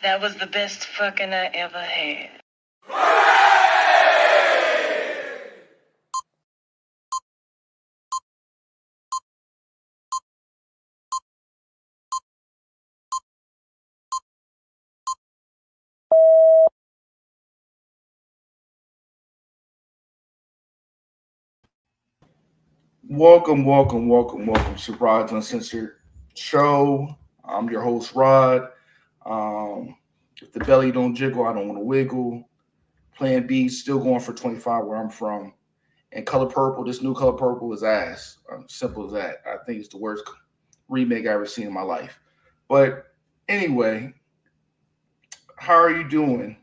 That was the best fucking I ever had. Welcome to Rod's Uncensored show. I'm your host, Rod. Um, if the belly don't jiggle, I don't want to wiggle. Plan B still going for 25 where I'm from. And Color Purple, this new Color Purple is ass. Simple as that. I think it's the worst remake I ever seen in my life. But anyway, how are you doing?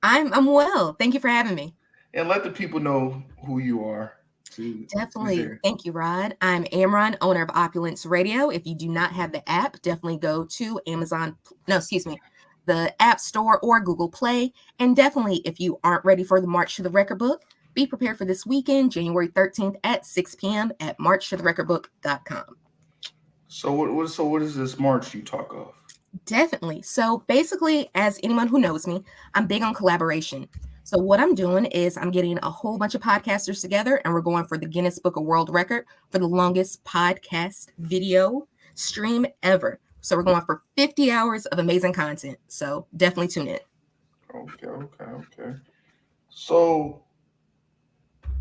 I'm well. Thank you for having me. And let the people know who you are. Definitely. Thank you, Rod. I'm Amron, owner of Opulence Radio. If you do not have the app, definitely go to the App Store or Google Play. And definitely, if you aren't ready for the March to the Record Book, be prepared for this weekend, January 13th at 6 p.m. at marchtotherecordbook.com. So what is this March you talk of? Definitely. So basically, as anyone who knows me, I'm big on collaboration. So what I'm doing is I'm getting a whole bunch of podcasters together and we're going for the Guinness Book of World Record for the longest podcast video stream ever. So we're going for 50 hours of amazing content. So definitely tune in. Okay. So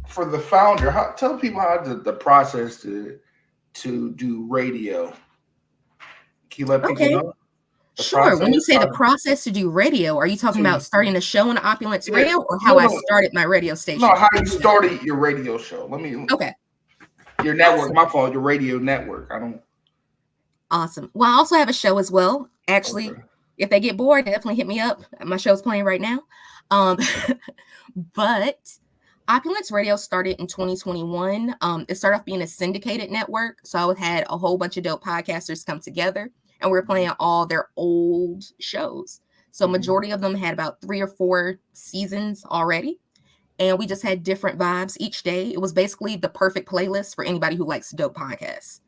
for the founder, tell people how the process to do radio. Can you let people know? Sure. When you say the process to do radio, are you talking about starting a show on Opulence Radio or how I started my radio station? No, how you started your radio show. Okay. Your network, awesome. My fault, your radio network. Awesome. Well, I also have a show as well. Actually, if they get bored, definitely hit me up. My show's playing right now. But Opulence Radio started in 2021. It started off being a syndicated network. So I had a whole bunch of dope podcasters come together. And we were playing all their old shows. So majority of them had about 3 or 4 seasons already. And we just had different vibes each day. It was basically the perfect playlist for anybody who likes dope podcasts.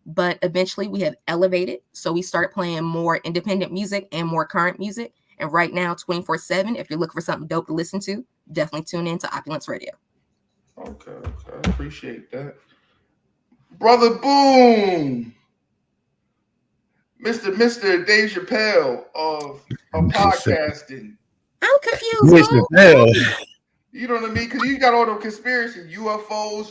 But eventually we have elevated. So we started playing more independent music and more current music. And right now, 24/7, if you're looking for something dope to listen to, definitely tune in to Opulence Radio. Okay. I appreciate that. Brother Boom. Mr. Dave Chappelle of podcasting. I'm confused. Mr. Chappelle. You know what I mean? Because you got all the conspiracy, UFOs,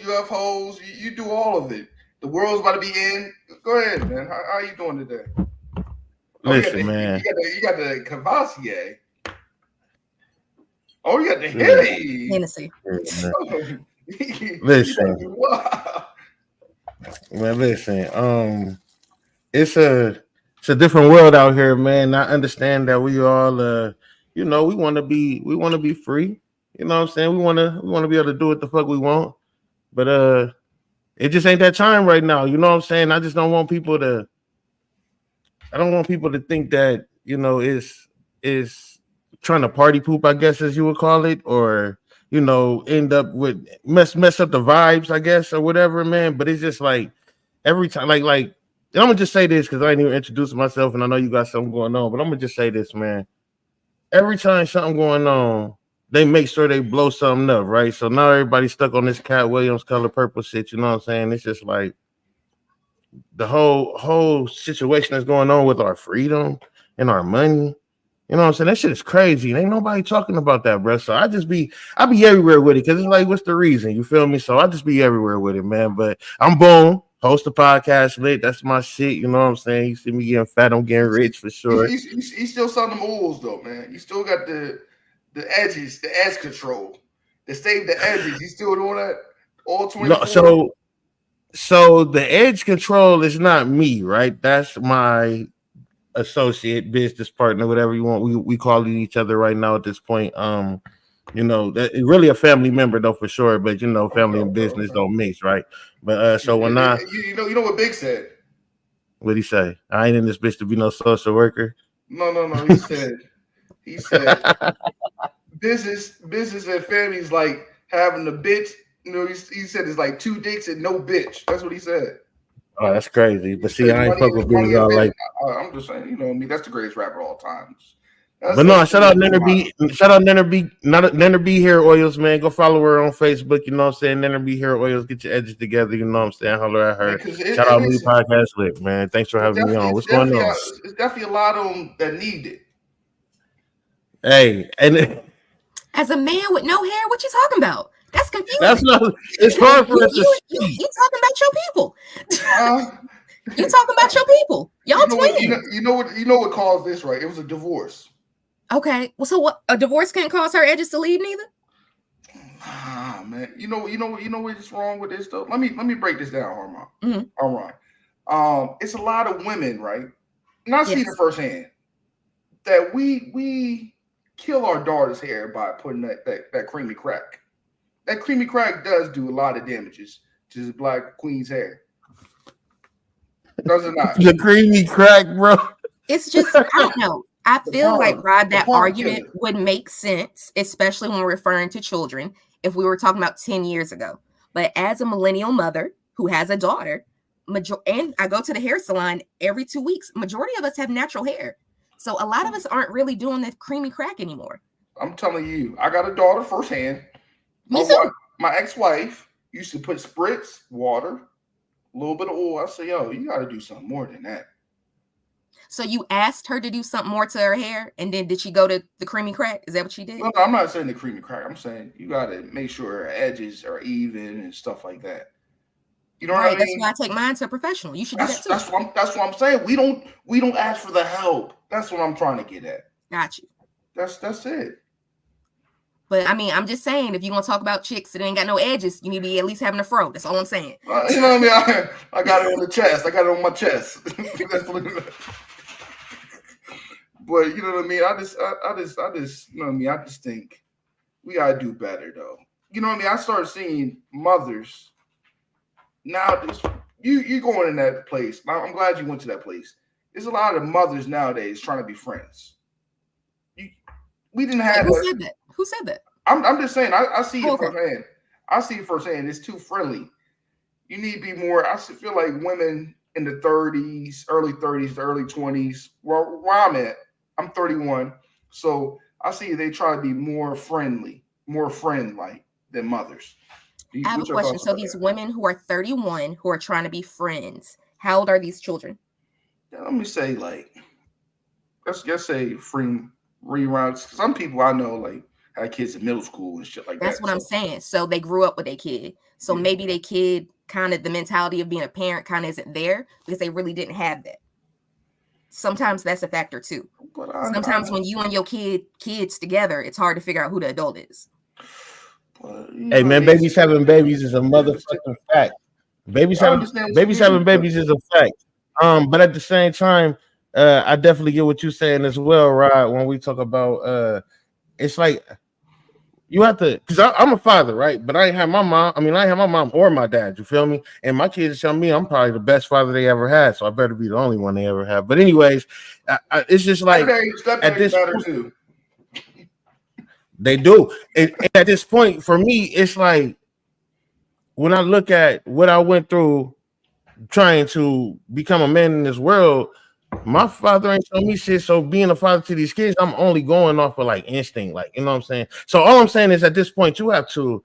you do all of it. The world's about to be in. Go ahead, man. How you doing today? Listen, man. You got the Cavassier. Oh, you got the Hennessy. Listen. Man, listen. It's a different world out here, man. I understand that we all, we want to be free. You know what I'm saying? We want to be able to do what the fuck we want, but it just ain't that time right now. You know what I'm saying? I just don't want people to. I don't want people to think that is trying to party poop, I guess, as you would call it, or end up with mess up the vibes, I guess, or whatever, man. But it's just like every time, like. And I'm gonna just say this because I ain't even introduced myself, and I know you got something going on. But I'm gonna just say this, man. Every time something going on, they make sure they blow something up, right? So now everybody's stuck on this Cat Williams Color Purple shit. You know what I'm saying? It's just like the whole situation that's going on with our freedom and our money. You know what I'm saying? That shit is crazy. Ain't nobody talking about that, bro. So I be everywhere with it because it's like, what's the reason? You feel me? So I just be everywhere with it, man. But I'm Boom. Host a podcast lit. That's my shit. You know what I'm saying? You see me getting fat, I'm getting rich for sure. You still selling them oils though, man. You still got the edges, the edge control. To save the edges. You still doing that all 24? No, so the edge control is not me, right? That's my associate, business partner, whatever you want. We call each other right now at this point. That really a family member though for sure, but family and business don't mix, right? But so when you know what Big said. What'd he say? I ain't in this bitch to be no social worker. No. He said business and family is like having a bitch. He said it's like 2 dicks and no bitch. That's what he said. Oh, that's crazy. But see, Said I ain't money, fuck with Biggie money and all fame. like. I'm just saying, you know me. That's the greatest rapper of all time. But no, shout out Nenner B. Shout out Nenner B. Not Nenner B Hair Oils, man. Go follow her on Facebook. You know what I'm saying? Nenner B Hair Oils. Get your edges together. You know what I'm saying? Holler at her. Because Shout out me podcast lit, man. Thanks for having me on. What's going on? It's definitely a lot of them that need it. Hey, and As a man with no hair, what you talking about? That's confusing. that's not. It's hard for us to see. You talking about your people? You talking about your people? Y'all twins. You know what caused this, right? It was a divorce. Okay, well, so what? A divorce can't cause her edges to leave, neither. Ah, man. You know what's wrong with this though? Let me break this down, Harmon. Mm-hmm. All right. It's a lot of women, right? And I see it firsthand that we kill our daughter's hair by putting that creamy crack. That creamy crack does do a lot of damages to the black queen's hair. Does it not? The creamy crack, bro. It's just, I don't know. I feel like, Rod, that argument would make sense, especially when we're referring to children, if we were talking about 10 years ago. But as a millennial mother who has a daughter, and I go to the hair salon every 2 weeks, majority of us have natural hair. So a lot of us aren't really doing that creamy crack anymore. I'm telling you, I got a daughter firsthand. Me too. My ex-wife used to put spritz, water, a little bit of oil. I say, yo, you got to do something more than that. So you asked her to do something more to her hair, and then did she go to the creamy crack? Is that what she did? No, I'm not saying the creamy crack. I'm saying you got to make sure her edges are even and stuff like that. You know what I mean? That's why I take mine to a professional. You should do that too. That's what I'm saying. We don't ask for the help. That's what I'm trying to get at. Got you. That's it. But I mean, I'm just saying, if you want to talk about chicks that ain't got no edges, you need to be at least having a fro. That's all I'm saying. You know what I mean? I got it on the chest. I got it on my chest. But you know what I mean? I just, you know what I mean? I just think we gotta do better, though. You know what I mean? I started seeing mothers now. You going in that place? I'm glad you went to that place. There's a lot of mothers nowadays trying to be friends. We didn't have. Who said that? Who said that? I'm just saying. I see it firsthand. I see it firsthand. It's too friendly. You need to be more. I feel like women in the 30s, early 30s, early 20s, where I'm at. I'm 31, so I see they try to be more friendly, more friend-like than mothers. I have a question. So these women who are 31 who are trying to be friends, how old are these children? Let me say, like, let's just say free reruns. Some people I know, like, had kids in middle school and shit like that. That's what I'm saying. So they grew up with a kid. So maybe their kid, kind of the mentality of being a parent kind of isn't there because they really didn't have that. Sometimes that's a factor too. Sometimes when you and your kids together, it's hard to figure out who the adult is. Hey man, babies having babies is a motherfucking fact. Babies having babies is a fact. But at the same time, I definitely get what you're saying as well, right? When we talk about it's like you have to, because I'm a father, right? But I ain't have my mom. I ain't have my mom or my dad. You feel me? And my kids tell me I'm probably the best father they ever had, so I better be the only one they ever have. But anyways, it's just like at this point, too. They do. And at this point, for me, it's like when I look at what I went through trying to become a man in this world, my father ain't showing me shit. So being a father to these kids, I'm only going off of like instinct, like, you know what I'm saying? So all I'm saying is at this point, you have to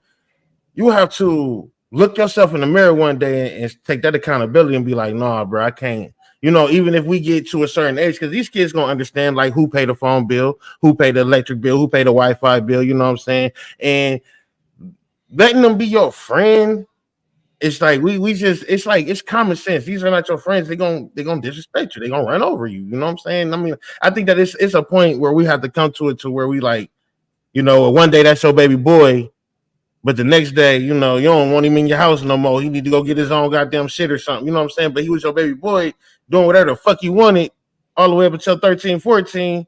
look yourself in the mirror one day and take that accountability and be like, nah, bro, I can't. You know, even if we get to a certain age, because these kids gonna understand like who paid the phone bill, who paid the electric bill, who paid the Wi-Fi bill, you know what I'm saying? And letting them be your friend, it's like it's common sense. These are not your friends. They're gonna disrespect you. They're gonna run over you. You know what I'm saying? I mean, I think that it's a point where we have to come to it to where we like, you know, one day that's your baby boy, but the next day, you know, you don't want him in your house no more. He need to go get his own goddamn shit or something. You know what I'm saying? But he was your baby boy doing whatever the fuck you wanted all the way up until 13, 14.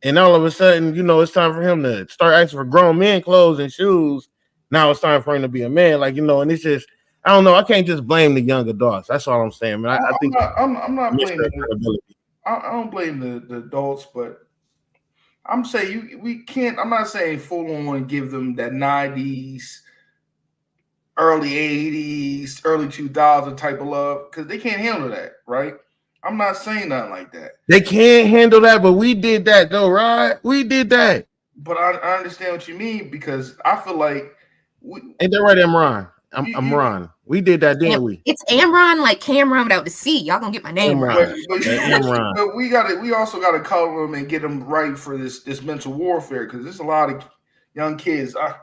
And all of a sudden, you know, it's time for him to start asking for grown men clothes and shoes. Now it's time for him to be a man. Like, you know, and it's just, I don't know. I can't just blame the young adults. That's all I'm saying, man. I think I'm not blaming. I don't blame the adults, but I'm saying we can't. I'm not saying full on give them that 90s, early 80s, early 2000 type of love because they can't handle that, right? I'm not saying nothing like that. They can't handle that, but we did that though, right? We did that. But I understand what you mean because I feel like ain't that right, Amron? I'm Ron. We did that, didn't we? It's Amron, like Cameron without the C. Y'all gonna get my name right. But we also gotta cover them and get them right for this mental warfare because there's a lot of young kids. I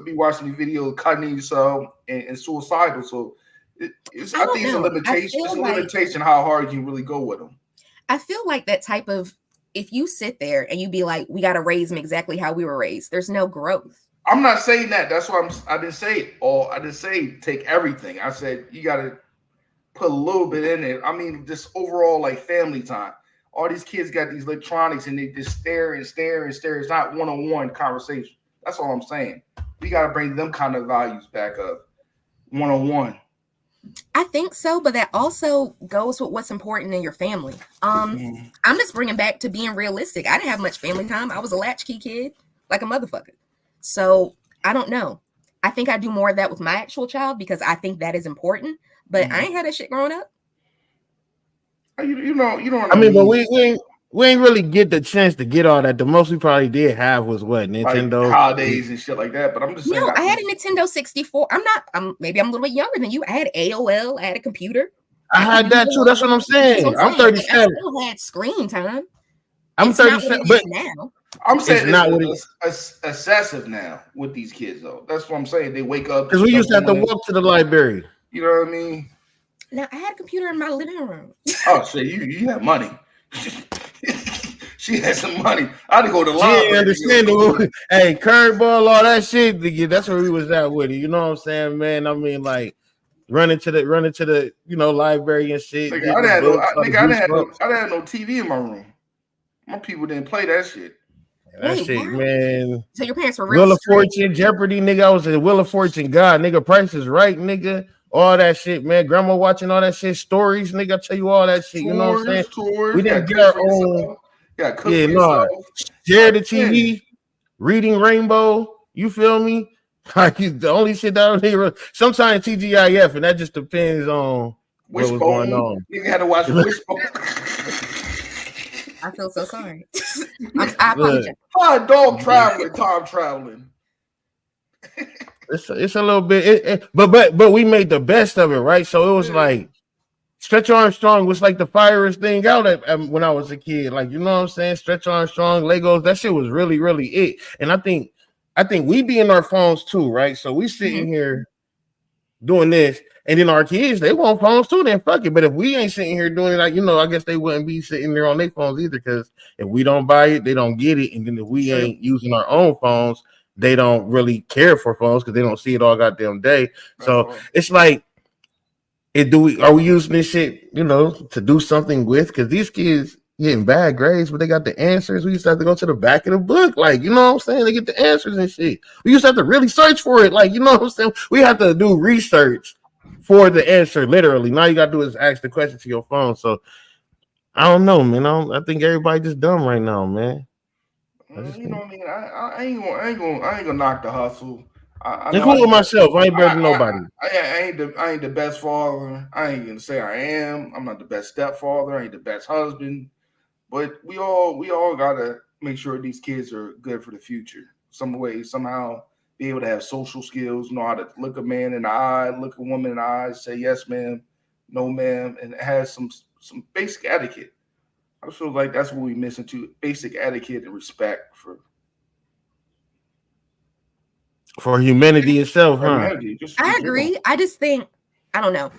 be watching the videos cutting themselves and suicidal. So I think it's a limitation. It's a limitation how hard you really go with them. I feel like that type of, if you sit there and you be like, we got to raise them exactly how we were raised, there's no growth. I'm not saying that. That's why I didn't say it all. I didn't say take everything. I said you got to put a little bit in it. I mean, just overall like family time. All these kids got these electronics and they just stare and stare and stare. It's not one-on-one conversation. That's all I'm saying. We got to bring them kind of values back up one-on-one. I think so, but that also goes with what's important in your family. I'm just bringing back to being realistic. I didn't have much family time. I was a latchkey kid, like a motherfucker. So I don't know. I think I do more of that with my actual child because I think that is important. But I ain't had that shit growing up. You know. I mean, but we ain't really get the chance to get all that. The most we probably did have was what, Nintendo, like holidays and shit like that. But I'm just saying. No, I had a Nintendo 64. Maybe I'm a little bit younger than you. I had AOL. I had a computer. I had that too. That's what I'm saying. I'm 37. I still had screen time. I'm 37, but now. I'm saying it's not what it's excessive now with these kids, though. That's what I'm saying. They wake up because we used to have to walk to the library. You know what I mean? Now I had a computer in my living room. Oh, shit! You have money. She had some money. I had to go to the library. Yeah, understandable. Hey, curveball, all that shit. That's where we was at with it. You know what I'm saying, man? I mean, like running to the library and shit. Nigga, I didn't have no TV in my room. My people didn't play that shit. That shit, man. So your parents were real Wheel of Fortune, Jeopardy, nigga. I was a Wheel of Fortune god, nigga. Price is Right, nigga. All that shit, man. Grandma watching all that shit. Stories, nigga. I tell you all that shit. You know what I'm saying? We didn't get our own. Share the TV, reading Rainbow. You feel me? Like the only shit that I don't hear. Sometimes TGIF, and that just depends on what was going on. You had to watch Wishbone. I feel so sorry. I apologize. Dog traveling, time traveling. It's a little bit, but we made the best of it, right? So it was like Stretch Armstrong was like the firest thing out when I was a kid. Like, you know what I'm saying? Stretch Armstrong, Legos, that shit was really, really it. And I think we be in our phones too, right? So we sitting here doing this, and then our kids, they want phones too, then fuck it. But if we ain't sitting here doing it, like, I guess they wouldn't be sitting there on their phones either, because if we don't buy it, they don't get it. And then if we ain't using our own phones, they don't really care for phones because they don't see it all goddamn day. So it's like, are we using this shit, to do something with? Because these kids getting bad grades, but they got the answers. We used to have to go to the back of the book, like, you know what I'm saying? They get the answers and shit. We used to have to really search for it, like, you know what I'm saying? We have to do research for the answer, literally. Now you got to do is ask the question to your phone. So I don't know, man. I think everybody just dumb right now, man. What I mean? I ain't gonna knock the hustle. I'm cool with myself. I ain't better than nobody. I ain't the best father. I ain't gonna say I am. I'm not the best stepfather. I ain't the best husband. But we all gotta make sure these kids are good for the future. Some way, somehow, be able to have social skills, know how to look a man in the eye, look a woman in the eye, say yes, ma'am, no, ma'am, and have some basic etiquette. I feel like that's what we missing too: basic etiquette and respect for humanity itself, huh? I agree. I just think, I don't know.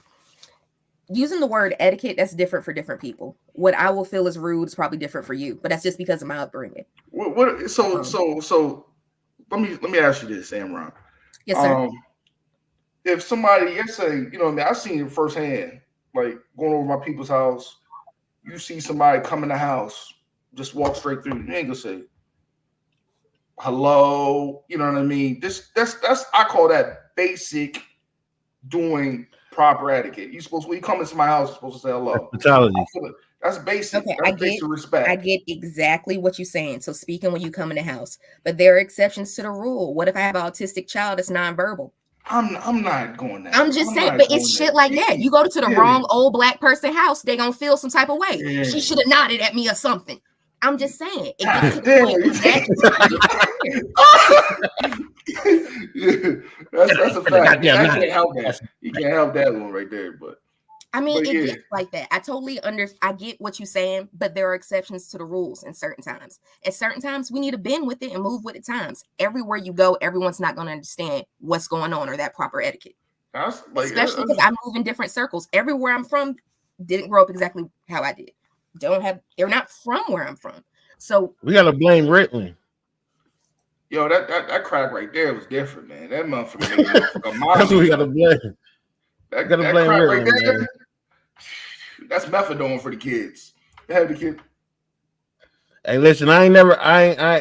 Using the word etiquette, that's different for different people. What I will feel is rude is probably different for you, but that's just because of my upbringing. So let me ask you this, Amron. Yes, sir. If somebody, let's say, I've seen it firsthand, like going over my people's house, you see somebody come in the house, just walk straight through. You ain't gonna say hello. You know what I mean? That's I call that basic doing proper etiquette. When you come into my house, you're supposed to say hello. That's basic. Okay, that's basic respect. I get exactly what you're saying. So speaking when you come in the house, but there are exceptions to the rule. What if I have an autistic child that's nonverbal? I'm not going there. I'm just saying, but it's shit like that. You go to the wrong old black person house, they gonna feel some type of way. Yeah. She should have nodded at me or something. I'm just saying. It gets to the point that's a fact. I can't help that. You can't help that one right there, but I mean, it gets like that. I totally I get what you're saying, but there are exceptions to the rules in certain times. At certain times, we need to bend with it and move with the times. Everywhere you go, everyone's not going to understand what's going on or that proper etiquette. Especially because I move in different circles. Everywhere I'm from didn't grow up exactly how I did. They're not from where I'm from. So we gotta blame Ritlin. Yo, that crack right there was different, man. That motherfucker. That's what we gotta blame. That blame crack Ritlin, right there. Man. That's methadone for the kids. They have the kid. Hey, listen, I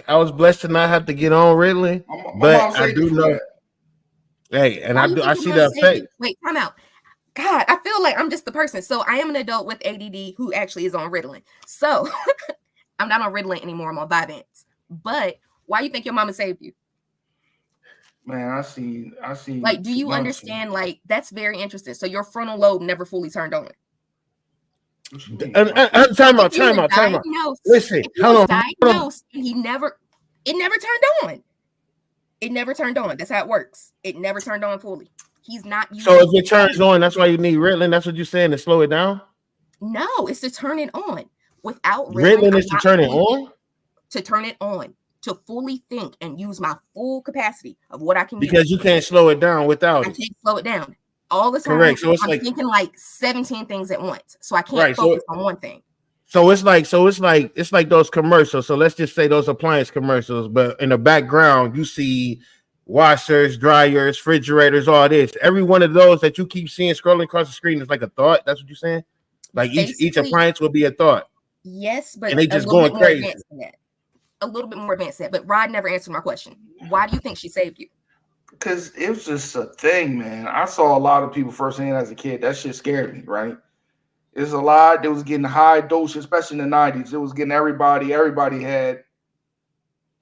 was blessed to not have to get on Ritlin, but I do know. Hey, and I see the effect. Wait, time out. God, I feel like I'm just the person. So I am an adult with ADD who actually is on Ritalin. So I'm not on Ritalin anymore. I'm on Vyvanse. But why do you think your mama saved you? Man, I see. Like, do you understand? Like, that's very interesting. So your frontal lobe never fully turned on. Time out. Listen, hold on. It never turned on. It never turned on. That's how it works. It never turned on fully. He's not using. So if it turns on, that's why you need Ritalin. That's what you're saying to slow it down. No, it's to turn it on. Without Ritalin is to turn it on. To turn it on, to fully think and use my full capacity of what I can do. Because you can't slow it down without it. I can't slow it down all the time. Correct. So it's I'm thinking like 17 things at once, so I can't focus on one thing. So it's like those commercials. So let's just say those appliance commercials, but in the background you see washers, dryers, refrigerators, all this. Every one of those that you keep seeing scrolling across the screen is like a thought. That's what you're saying? Like each appliance will be a thought. Yes, but and they just going crazy. A little bit more advanced than that. But Rod never answered my question. Why do you think she saved you? Because it was just a thing, man. I saw a lot of people firsthand as a kid. That shit scared me, right? There's a lot that was getting high dosage, especially in the 90s. It was getting everybody had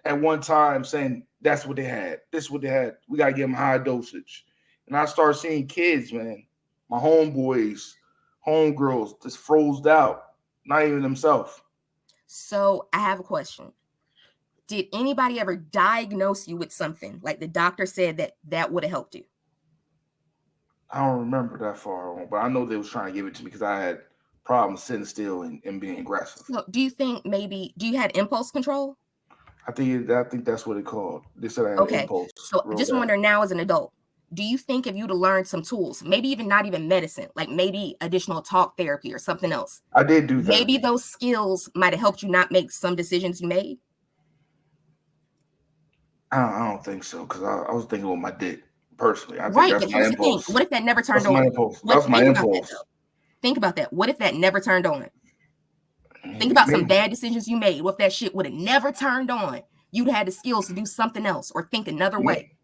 at one time saying that's what they had. This is what they had. We got to give them high dosage. And I started seeing kids, man, my homeboys, homegirls, just froze out, not even themselves. So I have a question. Did anybody ever diagnose you with something? Like the doctor said that would have helped you? I don't remember that far on, but I know they was trying to give it to me because I had problems sitting still and being aggressive. So do you think do you have impulse control? I think that's what it called. They said I had impulse. So just wonder now as an adult, do you think if you'd have learned some tools, maybe even not even medicine, like maybe additional talk therapy or something else? I did do that. Maybe those skills might have helped you not make some decisions you made? I don't think so because I was thinking with my dick personally. I think right, that's but my here's the thing. impulse. What if that never turned that's on? My impulse. That's my impulse. Think about that. What if that never turned on? Think about some bad decisions you made. What if that shit would have never turned on? You'd had the skills to do something else or think another way.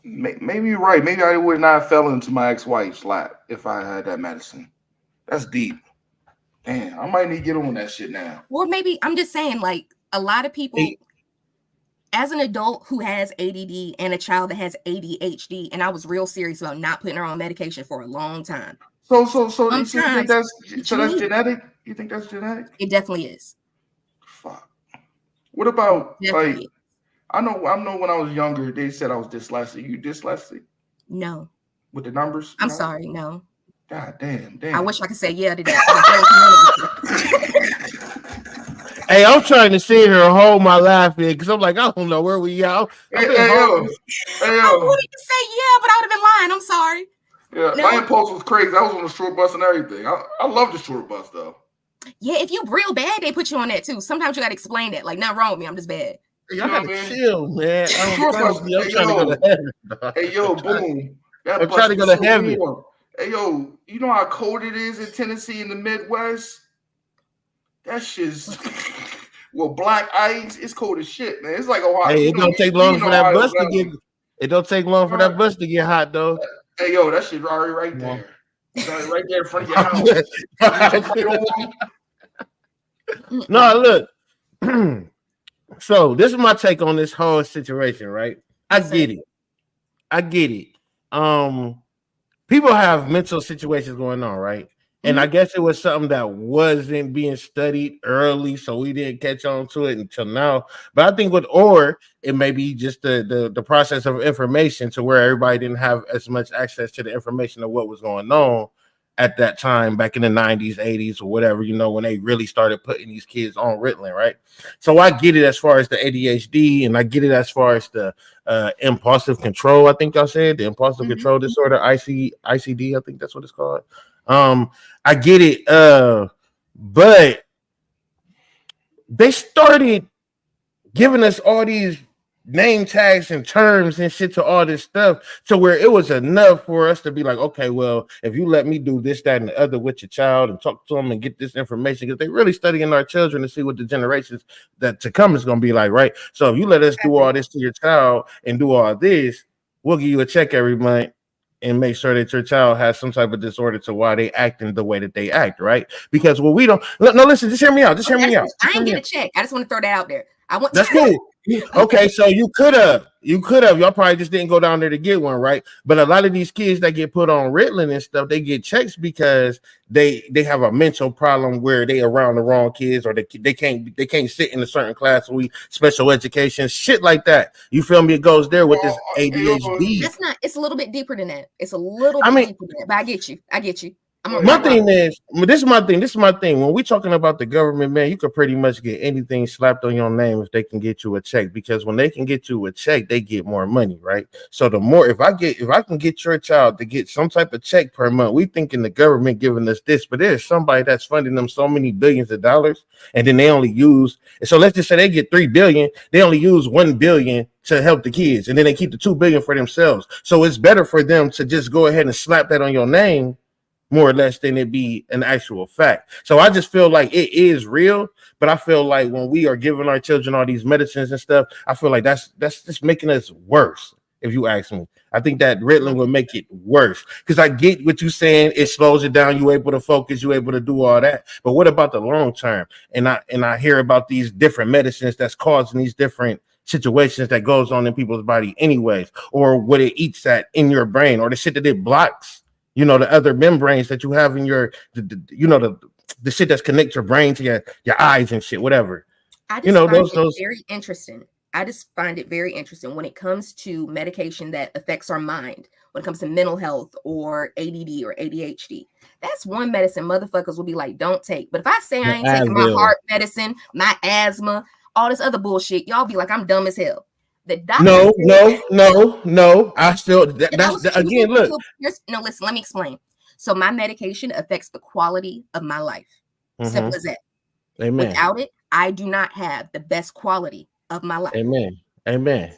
Maybe you're right. Maybe I would not have fell into my ex-wife's lap if I had that medicine. That's deep. Damn, I might need to get on that shit now. Or maybe I'm just saying, like a lot of people, as an adult who has ADD and a child that has ADHD, and I was real serious about not putting her on medication for a long time. So you think that's genetic? You think that's genetic? It definitely is. Fuck. What about like? I know when I was younger, they said I was dyslexic. You dyslexic? No. With the numbers? I'm sorry, no. God damn. I wish I could say yeah to that. Hey, I'm trying to sit here and hold my laugh in because I'm like, I don't know where we are. Hey, yo. I wanted to say yeah, but I would have been lying. I'm sorry. Yeah, my impulse was crazy. I was on the short bus and everything. I love the short bus though. Yeah, if you real bad, they put you on that too. Sometimes you gotta explain that. Like, nothing wrong with me. I'm just bad. Hey, y'all gotta chill, man. I'm trying to go to heaven. Hey, yo, boom. I'm trying to go to heaven. Hey, yo, you know how cold it is in Tennessee in the Midwest? That shit's with black ice. It's cold as shit, man. It's like Ohio. Hey, it don't take long for that bus to get. It don't take long for that bus to get hot, though. Hey, yo, that shit already right there. Right there in front of your house. No, look. So this is my take on this whole situation, right? I get it. people have mental situations going on, right? And I guess it was something that wasn't being studied early, so we didn't catch on to it until now. But I think it may be just the process of information to where everybody didn't have as much access to the information of what was going on at that time back in the 90s, 80s, or whatever, when they really started putting these kids on Ritalin, right? So I get it as far as the ADHD, and I get it as far as the impulsive control. I think y'all said the impulsive control disorder, ICD. I think that's what it's called. I get it, but they started giving us all these name tags and terms and shit to all this stuff to where it was enough for us to be like, okay, well, if you let me do this, that, and the other with your child and talk to them and get this information, because they really studying our children to see what the generations that to come is going to be like, right? So if you let us do all this to your child and do all this, we'll give you a check every month and make sure that your child has some type of disorder to why they acting the way that they act, right? Because what we don't, no, listen, just hear me out. Just hear me out. I ain't get a check. I just want to throw that out there. That's cool. Okay, so you could have. Y'all probably just didn't go down there to get one, right? But a lot of these kids that get put on Ritalin and stuff, they get checks because they have a mental problem where they around the wrong kids, or they can't sit in a certain class. Special education, shit like that. You feel me? It goes there with this ADHD. That's not. It's a little bit deeper than that. It's a little bit deeper than that. But I get you. My thing is, this is my thing. When we talking about the government, man, you could pretty much get anything slapped on your name if they can get you a check, because when they can get you a check, they get more money, right? So the more, if I can get your child to get some type of check per month, we thinking the government giving us this, but there's somebody that's funding them so many billions of dollars, and then they only use, so let's just say they get 3 billion, they only use 1 billion to help the kids, and then they keep the 2 billion for themselves. So it's better for them to just go ahead and slap that on your name, more or less, than it be an actual fact. So I just feel like it is real, but I feel like when we are giving our children all these medicines and stuff, I feel like that's just making us worse. If you ask me, I think that Ritalin would make it worse, because I get what you're saying. It slows it down. You're able to focus. You're able to do all that. But what about the long term? And I hear about these different medicines that's causing these different situations that goes on in people's body anyways, or what it eats at in your brain, or the shit that it blocks. The other membranes that you have in your, the shit that's connect your brain to your eyes and shit, whatever. I just find it very interesting. I just find it very interesting when it comes to medication that affects our mind, when it comes to mental health or ADD or ADHD. That's one medicine motherfuckers will be like, don't take. But if I say I ain't taking my heart medicine, my asthma, all this other bullshit, y'all be like, I'm dumb as hell. No. I still again, look. No, listen, let me explain. So my medication affects the quality of my life. Simple as that. Amen. Without it, I do not have the best quality of my life. Amen.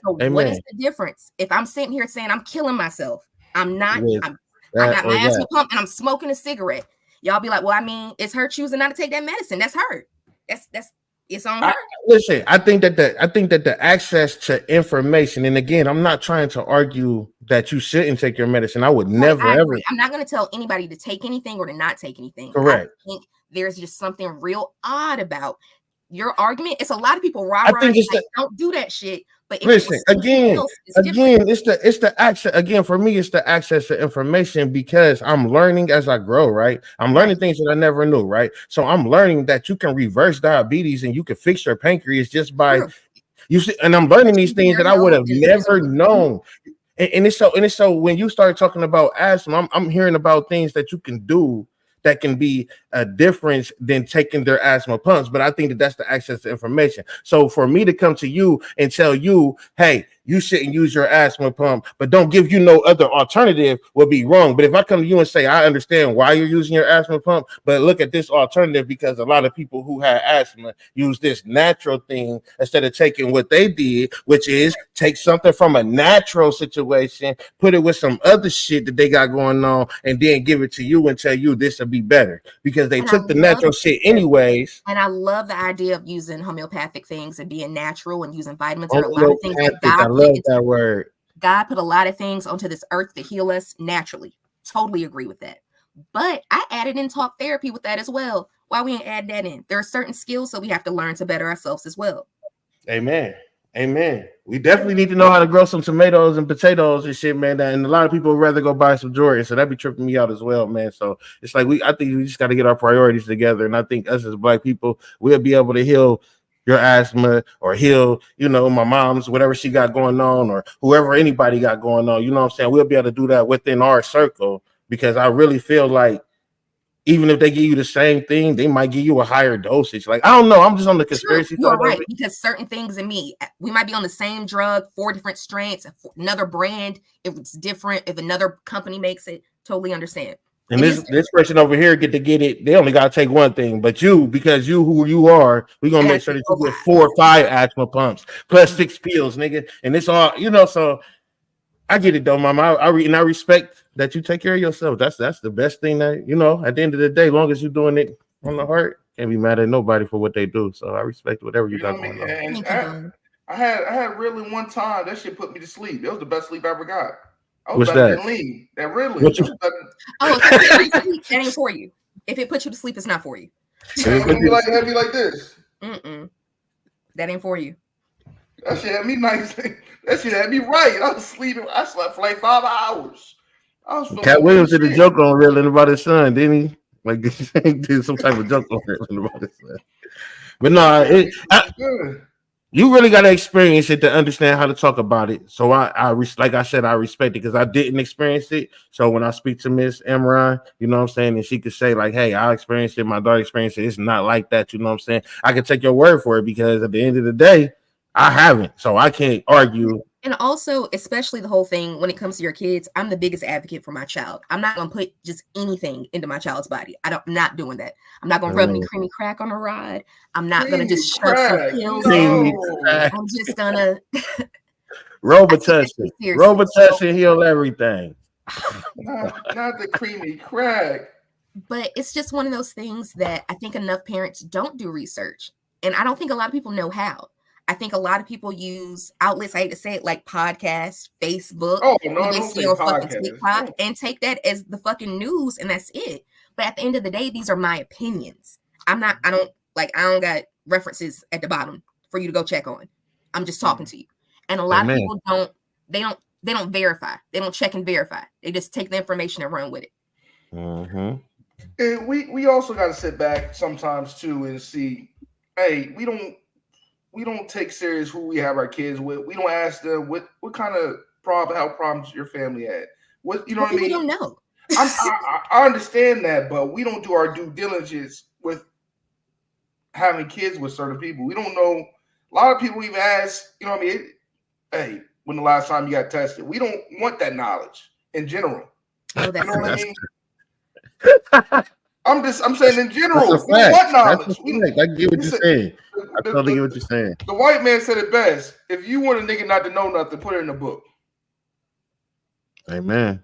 So what is the difference? If I'm sitting here saying I'm killing myself, I'm not. I got my asthma pump and I'm smoking a cigarette. Y'all be like, well, I mean, it's her choosing not to take that medicine. That's her. That's it's on her. Listen, I think that the access to information, and again, I'm not trying to argue that you shouldn't take your medicine. I would never ever. I'm not going to tell anybody to take anything or to not take anything. Correct. I think there's just something real odd about your argument. It's a lot of people don't do that shit. But listen, again, it's the access. Again, for me, it's the access to information, because I'm learning as I grow, right? I'm learning things that I never knew, right? So I'm learning that you can reverse diabetes and you can fix your pancreas just by you see, and I'm learning these things that I would have never known. And it's so when you start talking about asthma, I'm hearing about things that you can do that can be a difference than taking their asthma pumps. But I think that that's the access to information. So for me to come to you and tell you, hey, you shouldn't use your asthma pump, but don't give you no other alternative, would be wrong. But if I come to you and say, I understand why you're using your asthma pump, but look at this alternative, because a lot of people who had asthma use this natural thing instead of taking what they did, which is take something from a natural situation, put it with some other shit that they got going on, and then give it to you and tell you this will be better, because they took the natural shit anyways. And I love the idea of using homeopathic things and being natural and using vitamins. There are a lot of things that love that word. God put a lot of things onto this earth to heal us naturally. Totally agree with that. But I added in talk therapy with that as well. Why we ain't add that in? There are certain skills, so we have to learn to better ourselves as well. Amen. Amen. We definitely need to know how to grow some tomatoes and potatoes and shit, man. And a lot of people would rather go buy some Jordans, so that'd be tripping me out as well, man. So it's like I think we just got to get our priorities together, and I think us as Black people, we'll be able to heal your asthma or heal, my mom's whatever she got going on, or whoever anybody got going on. You know what I'm saying? We'll be able to do that within our circle because I really feel like, even if they give you the same thing, they might give you a higher dosage. Like, I don't know. I'm just on the conspiracy You're side right, of it. because certain things in me, we might be on the same drug, 4 different strengths, another brand. If it's different, if another company makes it, totally understand. And this person over here get it. They only got to take one thing. But because you who you are, we're going to make sure that you get 4 or 5 asthma pumps plus 6 pills, nigga. And it's all, so I get it though, mama. I respect that you take care of yourself. That's the best thing that, at the end of the day, long as you're doing it on the heart, can't be mad at nobody for what they do. So I respect whatever you got going on. I had Ritalin one time. That shit put me to sleep. That was the best sleep I ever got. I What's was better that? than Lee. That Ritalin. That ain't for you. If it puts you to sleep, it's not for you. It'd be like this. That ain't for you. That shit had me nice. That shit had me right. I was sleeping. I slept for like 5 hours. Cat Williams did a joke on Ritalin about his son, didn't he? Like he did some type of joke on Ritalin about his son. But no, you really got to experience it to understand how to talk about it. So like I said, I respect it because I didn't experience it. So when I speak to Miss Emron, you know what I'm saying, and she could say like, "Hey, I experienced it. My daughter experienced it. It's not like that." You know what I'm saying? I can take your word for it because at the end of the day, I haven't, so I can't argue. And also, especially the whole thing when it comes to your kids, I'm the biggest advocate for my child. I'm not going to put just anything into my child's body. I'm not doing that. I'm not going to rub any creamy crack on a rod. I'm not going to just shove some pills in. I'm just going to Robitussin heal everything. Not the creamy crack. But it's just one of those things that I think enough parents don't do research. And I don't think a lot of people know how. I think a lot of people use outlets, I hate to say it, like podcasts, Facebook, fucking TikTok, and take that as the fucking news, and that's it. But at the end of the day, these are my opinions. I don't got references at the bottom for you to go check on. I'm just talking to you. And a lot of people don't verify. They don't check and verify. They just take the information and run with it. Mm-hmm. And we also got to sit back sometimes too and see, hey, we don't take serious who we have our kids with. We don't ask them what kind of health problems your family had. What I mean? We don't know. I understand that, but we don't do our due diligence with having kids with certain people. We don't know. A lot of people even ask, hey, when the last time you got tested? We don't want that knowledge in general. Oh, that's what I mean? I'm saying in general. What knowledge? I get what you're saying. I totally get what you're saying. The white man said it best. If you want a nigga not to know nothing, put it in a book. Amen.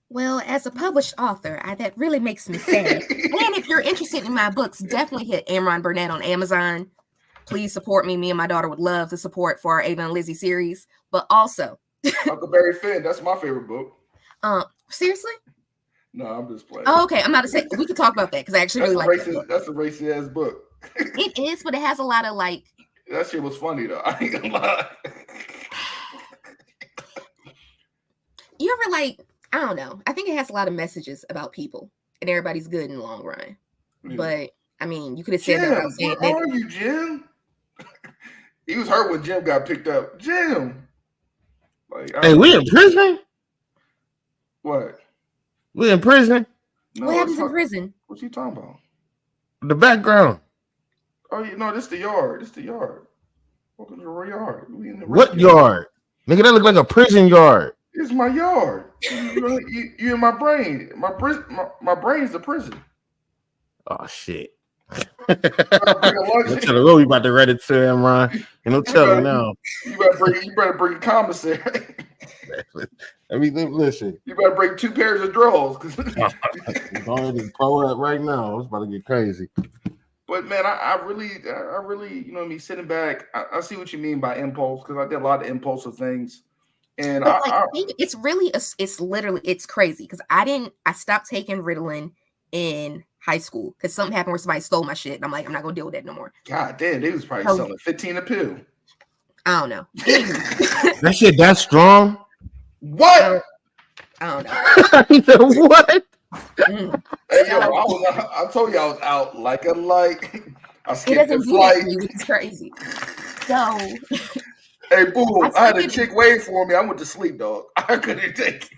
Well, as a published author, that really makes me sad. And if you're interested in my books, definitely hit Amron Burnett on Amazon. Please support me. Me and my daughter would love the support for our Ava and Lizzie series. But also, Huckleberry Finn. That's my favorite book. Seriously? No, I'm just playing. Oh, okay. I'm about to say we can talk about that because I actually really like that book. That's a racist ass book. It is, but it has a lot of like. That shit was funny though. I ain't gonna lie. You ever I don't know. I think it has a lot of messages about people, and everybody's good in the long run. Yeah. But I mean, you could have said that. Where are you, Jim? He was hurt when Jim got picked up. Jim. Hey, we in prison? What? We in prison? No, what happens in prison? What you talking about? The background. Oh, no, this the yard. Welcome to the yard. What yard? Nigga, that look like a prison yard. It's my yard. You in my brain. My brain's the prison. Oh, shit. Don't tell her we about to read it to him, Ron. And don't tell her now. You better bring a commissary. I mean, listen. You better bring 2 pairs of drawers. Go ahead and pull up right now. It's about to get crazy. But man, I really, sitting back, I see what you mean by impulse because I did a lot of impulsive things, and I think it's literally, it's crazy because I stopped taking Ritalin in high school because something happened where somebody stole my shit. And I'm like, I'm not gonna deal with that no more. God damn, they was probably So- selling 15 a pill. I don't know. Anywho, That shit that strong? What? I don't know. What? Mm. Hey, yo, So- I told you I was out like a light. I It skipped doesn't the do that flight. to me, which is crazy. So Hey, boo, I I had a took it- chick wait for me. I went to sleep, dog. I couldn't take it.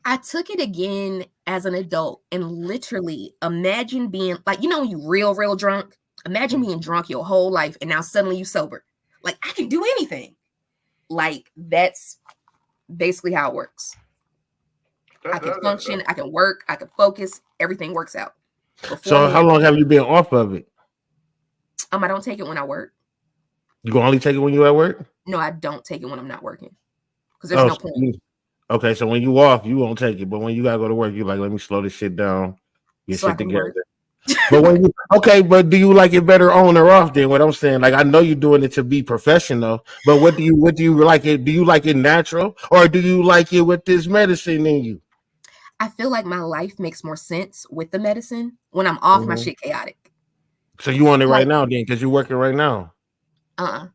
I took it again as an adult, and literally imagine being like, you know, when you real drunk. Imagine being drunk your whole life, and now suddenly you sober. Like I can do anything. Like that's basically how it works. I can function, I can work, I can focus, everything works out. So how long have you been off of it? I don't take it when I work. You gonna only take it when you at work? No, I don't take it when I'm not working. Because there's no so point. Okay, so when you off, you won't take it. But when you gotta go to work, you're like, let me slow this shit down. Get So I shit can together. work. But when you but do you like it better on or off then? What I'm saying, like I know you're doing it to be professional, but what do you like it? Do you like it natural or do you like it with this medicine in you? I feel like my life makes more sense with the medicine. When I'm off, my shit chaotic. So you want it right Like- now then, because you're working right now. Uh-uh.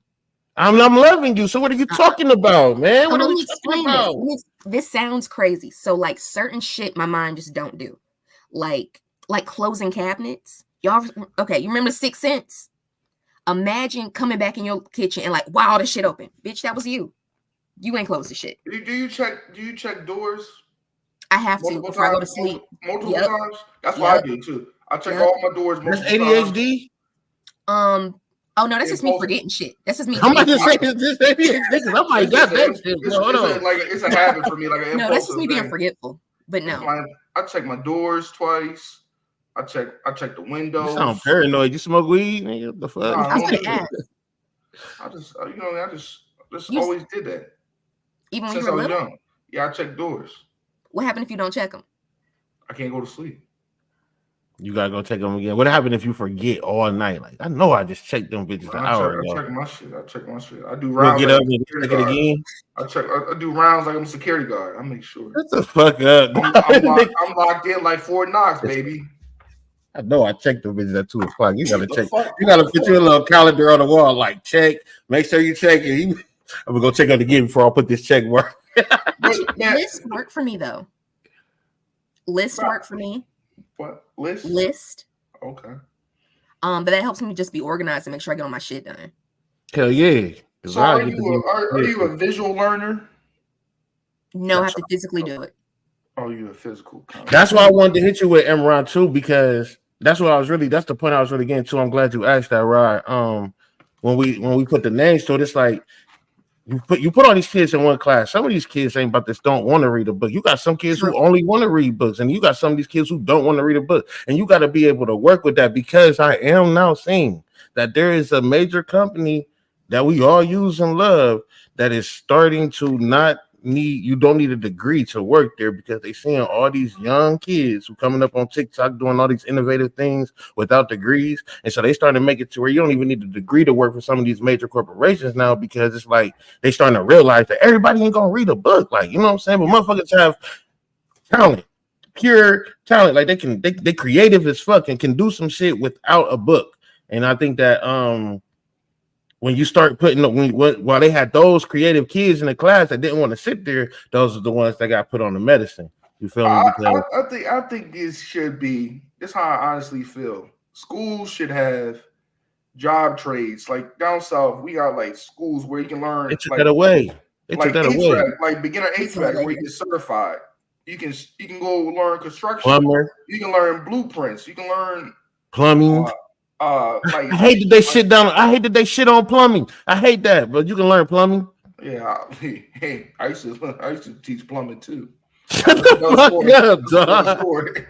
I'm loving you. So what are you talking about, man? So What are let we me talking explain about? this sounds crazy. So like certain shit my mind just don't do. Like closing cabinets. Y'all okay, you remember Sixth Sense? Imagine coming back in your kitchen and like, wow, the shit open. Bitch, that was you. You ain't closed the shit. Do you check doors? I have to Multiple before I go to times? sleep. Multiple Yep. times? That's what I do too. I check Yep. all my doors That's multiple times. ADHD. Oh no, that's just me Impulsive. forgetting shit. That's just me. I'm about to forgetting say shit. this ADHD because I'm like, God damn shit. Hold on. It's a habit for me, like an No, that's just impulsive me being thing. forgetful. But no. I check my doors twice. I check the windows. You sound paranoid. You smoke weed, nigga? What the fuck? Nah, I was don't gonna do ask. I just You- always did that Even when you since I were was little, young. Yeah, I check doors. what happened if you don't check them? I can't go to sleep. You gotta go check them again. What happened if you forget all night? Like I know I just checked them bitches an hour ago. I check my shit. I do You'll rounds. get like up and a check it security again. guard. I do rounds like I'm a security guard. I make sure. Shut the fuck up. I'm locked in like Fort Knox, baby. I know I checked them bitches at 2:00. You gotta The check. fuck? You gotta put your little calendar on the wall. Like check. Make sure you check it. I'm gonna go check it again before I put this check mark. But, man, List work for me though. List work for me. what list? List. Okay. But that helps me just be organized and make sure I get all my shit done. Hell yeah. So are you a visual learner? No, I have to physically do it. Oh, you a physical? That's why I wanted to hit you with Emron too, because that's the point I was really getting to. I'm glad you asked that, right? When we put the names to it, it's like you put all these kids in one class. Some of these kids ain't about this, don't want to read a book. You got some kids who only want to read books, and you got some of these kids who don't want to read a book. And you got to be able to work with that, because I am now seeing that there is a major company that we all use and love that is starting to you don't need a degree to work there, because they seeing all these young kids who coming up on TikTok doing all these innovative things without degrees. And so they starting to make it to where you don't even need a degree to work for some of these major corporations now, because it's like they starting to realize that everybody ain't gonna read a book. Like, you know what I'm saying? But motherfuckers have talent, pure talent. Like they creative as fuck and can do some shit without a book. And I think that when you start putting while they had those creative kids in the class that didn't want to sit there, those are the ones that got put on the medicine. You feel me? I think this should be. This is how I honestly feel. Schools should have job trades. Like down south, we got like schools where you can learn. They took that away. Like beginner HVAC, where you get certified. You can go learn construction. Plumber. You can learn blueprints. You can learn plumbing. Like I hate that they shit down. I hate that they shit on plumbing. I hate that, but you can learn plumbing. Yeah, I used to teach plumbing too. Shut the fuck up, dog.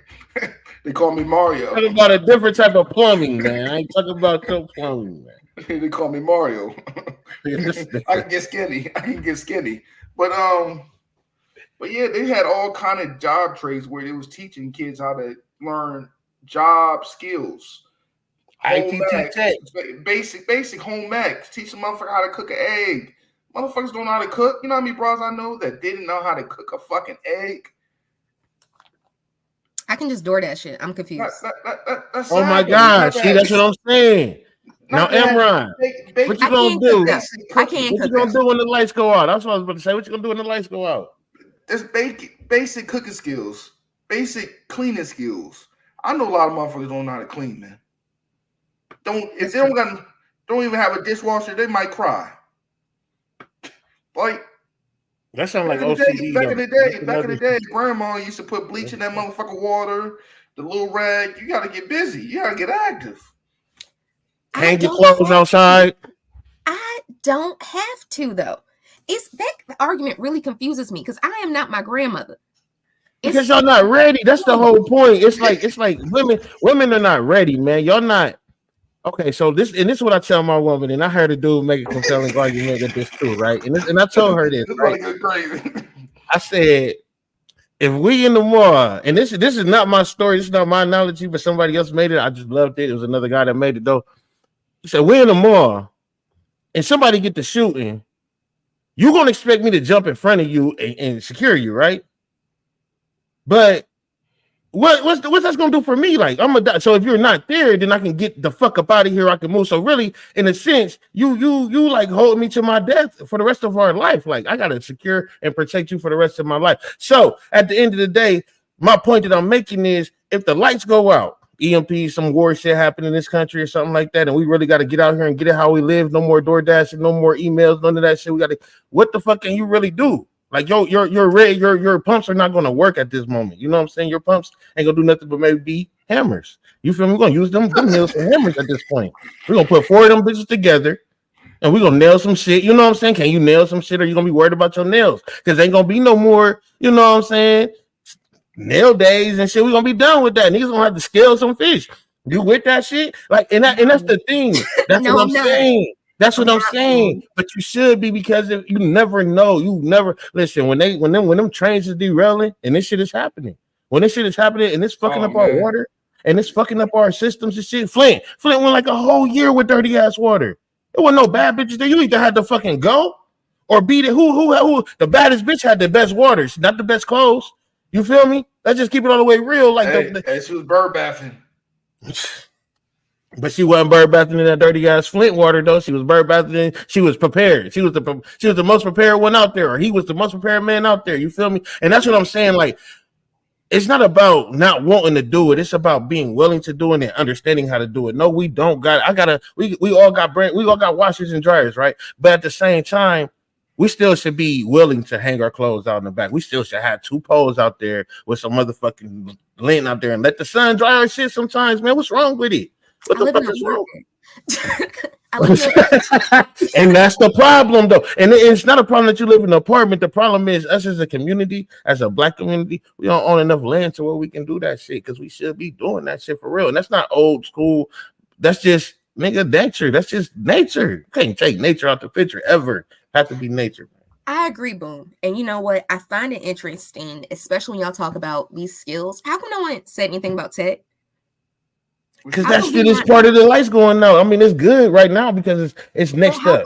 They call me Mario. Talking about a different type of plumbing, man. I ain't talking about your plumbing, man. They call me Mario. I can get skinny. But yeah, they had all kind of job trades where they was teaching kids how to learn job skills. Home ec, basic home ec. Teach a motherfucker how to cook an egg. Motherfuckers don't know how to cook. You know how many bros I know that didn't know how to cook a fucking egg? I can just DoorDash it. I'm confused. That's Oh my sad, God! though. See, that's what I'm saying. Now, Not that Emron, bake what you I gonna can do? cook though. I can What you cook gonna though. do when the lights go out? That's what I was about to say. What you gonna do when the lights go out? There's basic cooking skills, basic cleaning skills. I know a lot of motherfuckers don't know how to clean, man. If they don't even have a dishwasher, they might cry. Like That sounds like back in OCD. the day, grandma used to put bleach in that motherfucking water, the little rag. You gotta get busy. You gotta get active. Hang your clothes outside. I don't have to though. It's that argument really confuses me because I am not my grandmother. Because y'all not ready. That's the whole point. It's like women are not ready, man. Y'all not. Okay, so this is what I tell my woman, and I heard a dude make a compelling argument at this too, right? And I told her this, right? I said, if we in the mall, and this is not my story, this is not my analogy, but somebody else made it. I just loved it. It was another guy that made it though. He said, we're in the mall, and somebody get to shooting. You're gonna expect me to jump in front of you and secure you, right? But what's that gonna do for me? Like so if you're not there, then I can get the fuck up out of here. I can move. So really, in a sense, you like hold me to my death for the rest of our life. Like I gotta secure and protect you for the rest of my life. So at the end of the day, my point that I'm making is if the lights go out, EMP, some war shit happen in this country or something like that, and we really got to get out here and get it how we live. No more DoorDash and no more emails, none of that shit. We got to. What the fuck can you really do? Like your pumps are not going to work at this moment. You know what I'm saying? Your pumps ain't gonna do nothing but maybe be hammers. You feel me? We're gonna use them nails for hammers at this point. We're gonna put 4 of them bitches together and we're gonna nail some shit. You know what I'm saying? Can you nail some shit, or you gonna be worried about your nails? Because ain't gonna be no more, you know what I'm saying? Nail days and shit. We're gonna be done with that. Niggas gonna have to scale some fish. You with that shit? Like, and that's the thing. That's what I'm saying. That's what I'm saying. But you should be, because if you never know, you never listen when them trains is derailing and this shit is happening. When this shit is happening and it's fucking up our water and it's fucking up our systems and shit. Flint went like a whole year with dirty ass water. There wasn't no bad bitches there. You either had to fucking go or beat it. Who the baddest bitch had the best waters, not the best clothes. You feel me? Let's just keep it all the way real. Like she was bird bathing. But she wasn't bird bathing in that dirty ass Flint water though. She was bird bathing. She was prepared. She was the most prepared one out there, or he was the most prepared man out there. You feel me? And that's what I'm saying. Like, it's not about not wanting to do it. It's about being willing to do it and understanding how to do it. No, we don't got. We all got washers and dryers, right? But at the same time, we still should be willing to hang our clothes out in the back. We still should have 2 poles out there with some motherfucking lint out there and let the sun dry our shit sometimes, man. What's wrong with it? What the fuck is wrong? And that's the problem, though. And it's not a problem that you live in an apartment. The problem is us as a community, as a black community, we don't own enough land to where we can do that shit, because we should be doing that shit for real. And that's not old school. That's just nature. That's just nature. You can't take nature out the picture ever. Have to be nature. I agree, Boom. And you know what? I find it interesting, especially when y'all talk about these skills. How come no one said anything about tech? Because that shit is part of the lights going out. I mean, it's good right now because it's next up.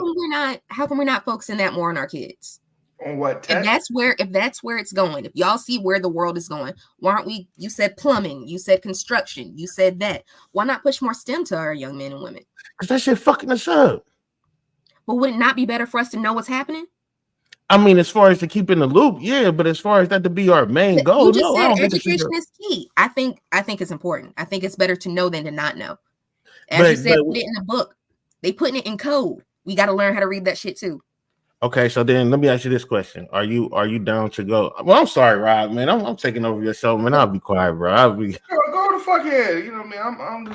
How come we're not focusing that more on our kids? On what tech? If that's where it's going, if y'all see where the world is going, why aren't we? You said plumbing, you said construction, you said that. Why not push more STEM to our young men and women? Because that shit fucking us up. But would it not be better for us to know what's happening? I mean, as far as to keep in the loop, yeah, but as far as that to be our main goal, you just said education is key. I think it's important. I think it's better to know than to not know. As you said, put it in a book. They putting it in code. We got to learn how to read that shit too. Okay, so then let me ask you this question: Are you down to go? Well, I'm sorry, Rob, man. I'm taking over your show, man. I'll be quiet, bro. I'll be go the fuck ahead. You know what I mean?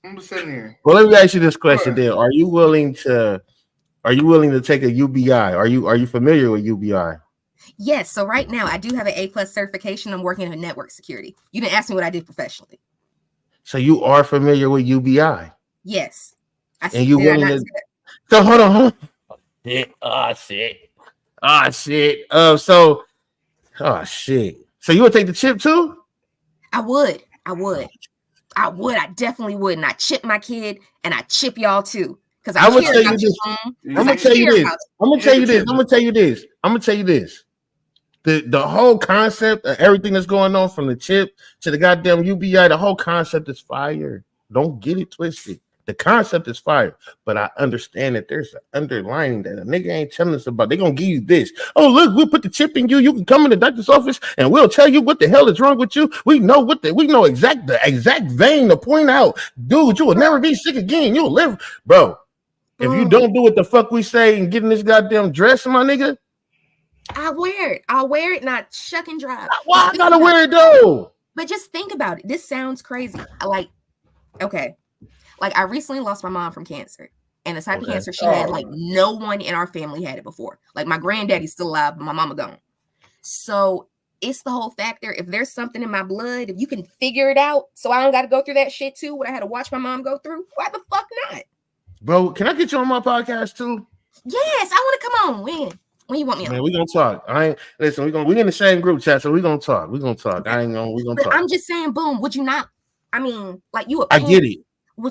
I'm just sitting here. Well, let me ask you this question then: Are you willing to take a UBI? Are you familiar with UBI? Yes. So right now I do have an A+ certification. I'm working in network security. You didn't ask me what I did professionally. So you are familiar with UBI? Yes. And you willing to? So hold on. Shit. Oh shit. So you would take the chip too? I would. I definitely would. And I chip my kid and I chip y'all too. Because I'm gonna tell you this. I'm gonna tell you this. The whole concept of everything that's going on from the chip to the goddamn UBI, the whole concept is fire. Don't get it twisted. The concept is fire, but I understand that there's an underlining that a nigga ain't telling us about. They're gonna give you this. Oh, look, we'll put the chip in you. You can come in the doctor's office and we'll tell you what the hell is wrong with you. We know the exact vein to point out. Dude, you will never be sick again. You'll live, bro. If you don't do what the fuck we say and get in this goddamn dress, my nigga. I'll wear it, not shuck and drive. Why I gotta wear it though? But just think about it. This sounds crazy. Okay. Like, I recently lost my mom from cancer. And the type of cancer she had, like, no one in our family had it before. Like, my granddaddy's still alive, but my mama gone. So it's the whole factor. If there's something in my blood, if you can figure it out so I don't got to go through that shit too, what I had to watch my mom go through, why the fuck not? Bro, can I get you on my podcast too? Yes, I want to come on. When you want me on? Man, we gonna talk. We in the same group chat, so we gonna talk. We gonna talk. We gonna talk. I'm just saying, boom, would you not? I mean, like, you I get it.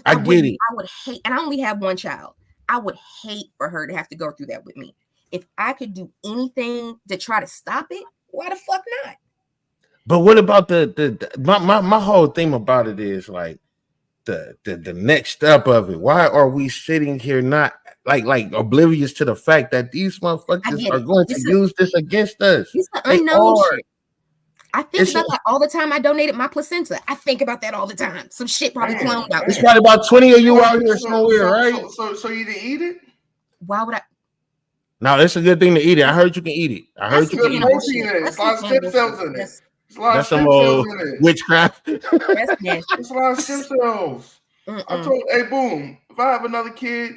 I get it. I would hate, and I only have one child. I would hate for her to have to go through that with me. If I could do anything to try to stop it, why the fuck not? But what about my whole thing about it is like the next step of it. Why are we sitting here not like oblivious to the fact that these motherfuckers are going to use this against us? It's the unknown shit. I think about that all the time. I donated my placenta. I think about that all the time. Some shit probably cloned out. It's probably about 20 of you out here somewhere, right? So you didn't eat it? Why would I? No, it's a good thing to eat it. I heard you can eat it. I heard you can eat it. It's a lot of stem cells in it. That's some old witchcraft. It's a lot of stem cells. I told, hey, boom, if I have another kid,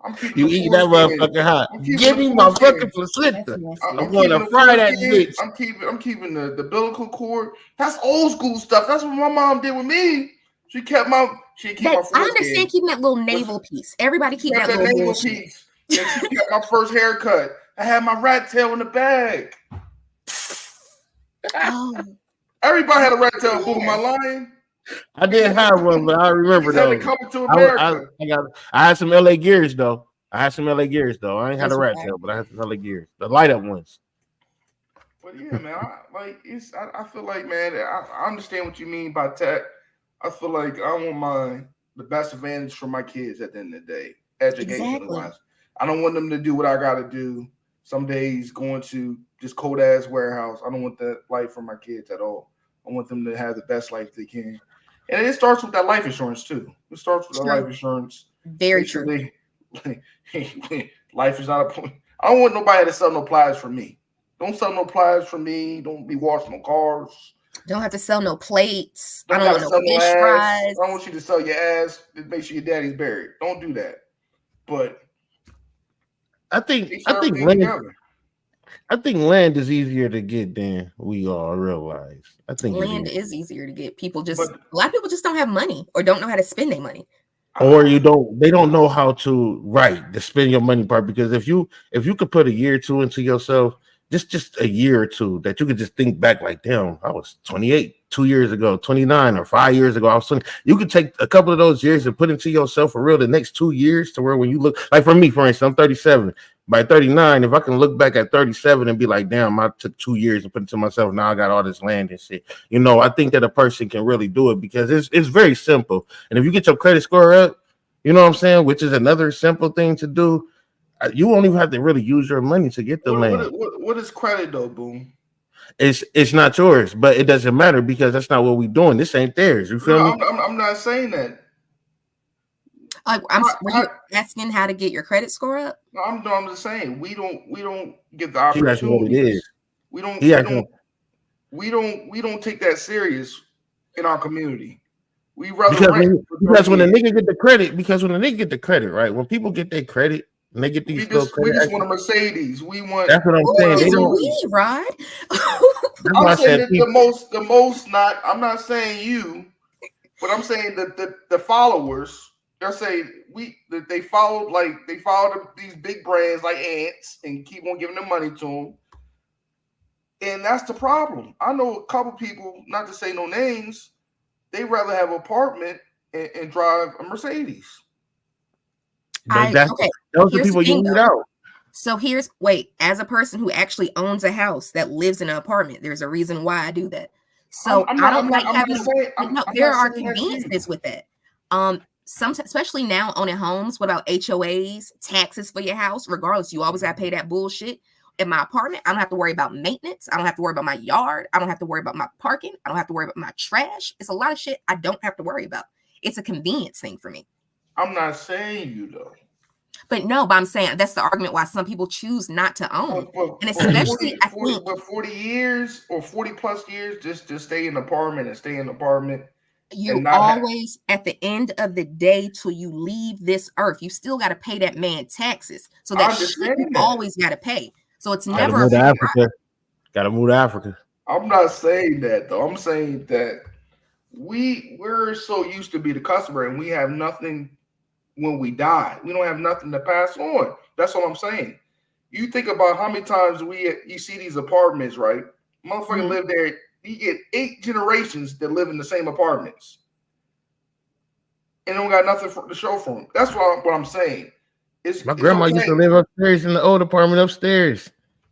I'm keeping you eat that motherfucker hot. Give me my fucking placenta. I'm going to fry that bitch. I'm keeping the umbilical cord. That's old school stuff. That's what my mom did with me. She kept my. I understand keeping that little navel piece. Everybody keep that little navel piece. And she kept my first haircut. I had my rat tail in the bag. Oh. Everybody had a rat tail. Boom, my line. I didn't have one, but I remember though. I had some LA gears though. I ain't had a rat tail, but I had some LA gears, the light up ones. But yeah, man, I feel like, man, I understand what you mean by tech. I feel like I want the best advantage for my kids at the end of the day, education wise. I don't want them to do what I got to do. Some days going to just cold ass warehouse. I don't want that life for my kids at all. I want them to have the best life they can. And it starts with that life insurance too. It starts with the life insurance. Very true. Life is not a point. I don't want nobody to sell no pliers for me. Don't sell no pliers for me. Don't be washing no cars. Don't have to sell no plates. I don't want no fish fries. I don't want you to sell your ass to make sure your daddy's buried. Don't do that. But I think land is easier to get than we all realize. I think land is easier to get. A lot of people just don't have money or don't know how to spend their money. Or they don't know how to spend your money part, because if you could put a year or two into yourself, just a year or two, that you could just think back like, damn, I was 28 2 years ago, 29 or 5 years ago, I was 20. You could take a couple of those years and put into yourself for real the next 2 years, to where when you look, like for me, for instance, I'm 37. By 39, if I can look back at 37 and be like, damn, I took 2 years and put it to myself, now I got all this land and shit. I think that a person can really do it, because it's very simple. And if you get your credit score up, you know what I'm saying, which is another simple thing to do, you won't even have to really use your money to get the land. What is credit though, boom? It's not yours, but it doesn't matter, because that's not what we're doing. This ain't theirs. You feel me? I'm not saying that. Were you asking how to get your credit score up? No, I'm just saying we don't get the opportunity. That's what it is. We don't take that serious in our community. We rather because when a nigga get the credit, right? When people get their credit and they get these we just want a Mercedes. We want. That's what I'm saying. They don't ride. I'm saying that the most not. I'm not saying you, but I'm saying that the followers. They'll say they followed these big brands like ants and keep on giving them money to them, and that's the problem. I know a couple people, not to say no names, they rather have an apartment and drive a Mercedes. Those are people you need out. So as a person who actually owns a house that lives in an apartment, there's a reason why I do that. So I don't like having. No, there are conveniences with that. Especially now owning homes. What about HOAs, taxes for your house? Regardless, you always got to pay that bullshit. In my apartment, I don't have to worry about maintenance. I don't have to worry about my yard. I don't have to worry about my parking. I don't have to worry about my trash. It's a lot of shit I don't have to worry about. It's a convenience thing for me. I'm not saying you though. But I'm saying that's the argument why some people choose not to own. And especially 40 years or 40 plus years, just to stay in an apartment and stay in an apartment. You always, at the end of the day, till you leave this earth, you still got to pay that man taxes. So that shit you always got to pay. So it's never move to Africa. Got to move to Africa. I'm not saying that though. I'm saying that we're so used to be the customer and we have nothing when we die. We don't have nothing to pass on. That's what I'm saying. You think about how many times you see these apartments, right? Motherfucker live there. You get 8 generations that live in the same apartments and don't got nothing to show for them. That's what I'm saying. My grandma used to live upstairs in the old apartment upstairs.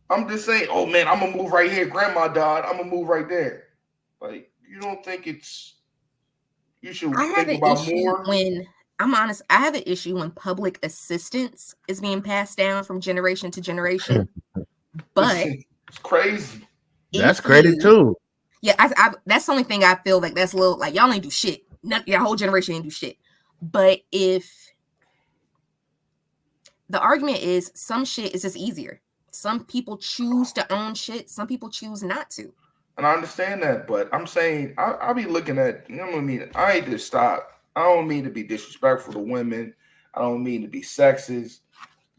I'm just saying, oh man, I'm gonna move right here. Grandma died. I'm gonna move right there. Like, you don't think you should think about more? When I'm honest, I have an issue when public assistance is being passed down from generation to generation. But it's crazy. That's crazy too. Yeah, that's the only thing I feel like that's a little like y'all ain't do shit. Your whole generation ain't do shit. But if the argument is some shit is just easier. Some people choose to own shit. Some people choose not to. And I understand that, but I'm saying I'll be looking at, you know what I mean? I ain't to stop. I don't mean to be disrespectful to women. I don't mean to be sexist,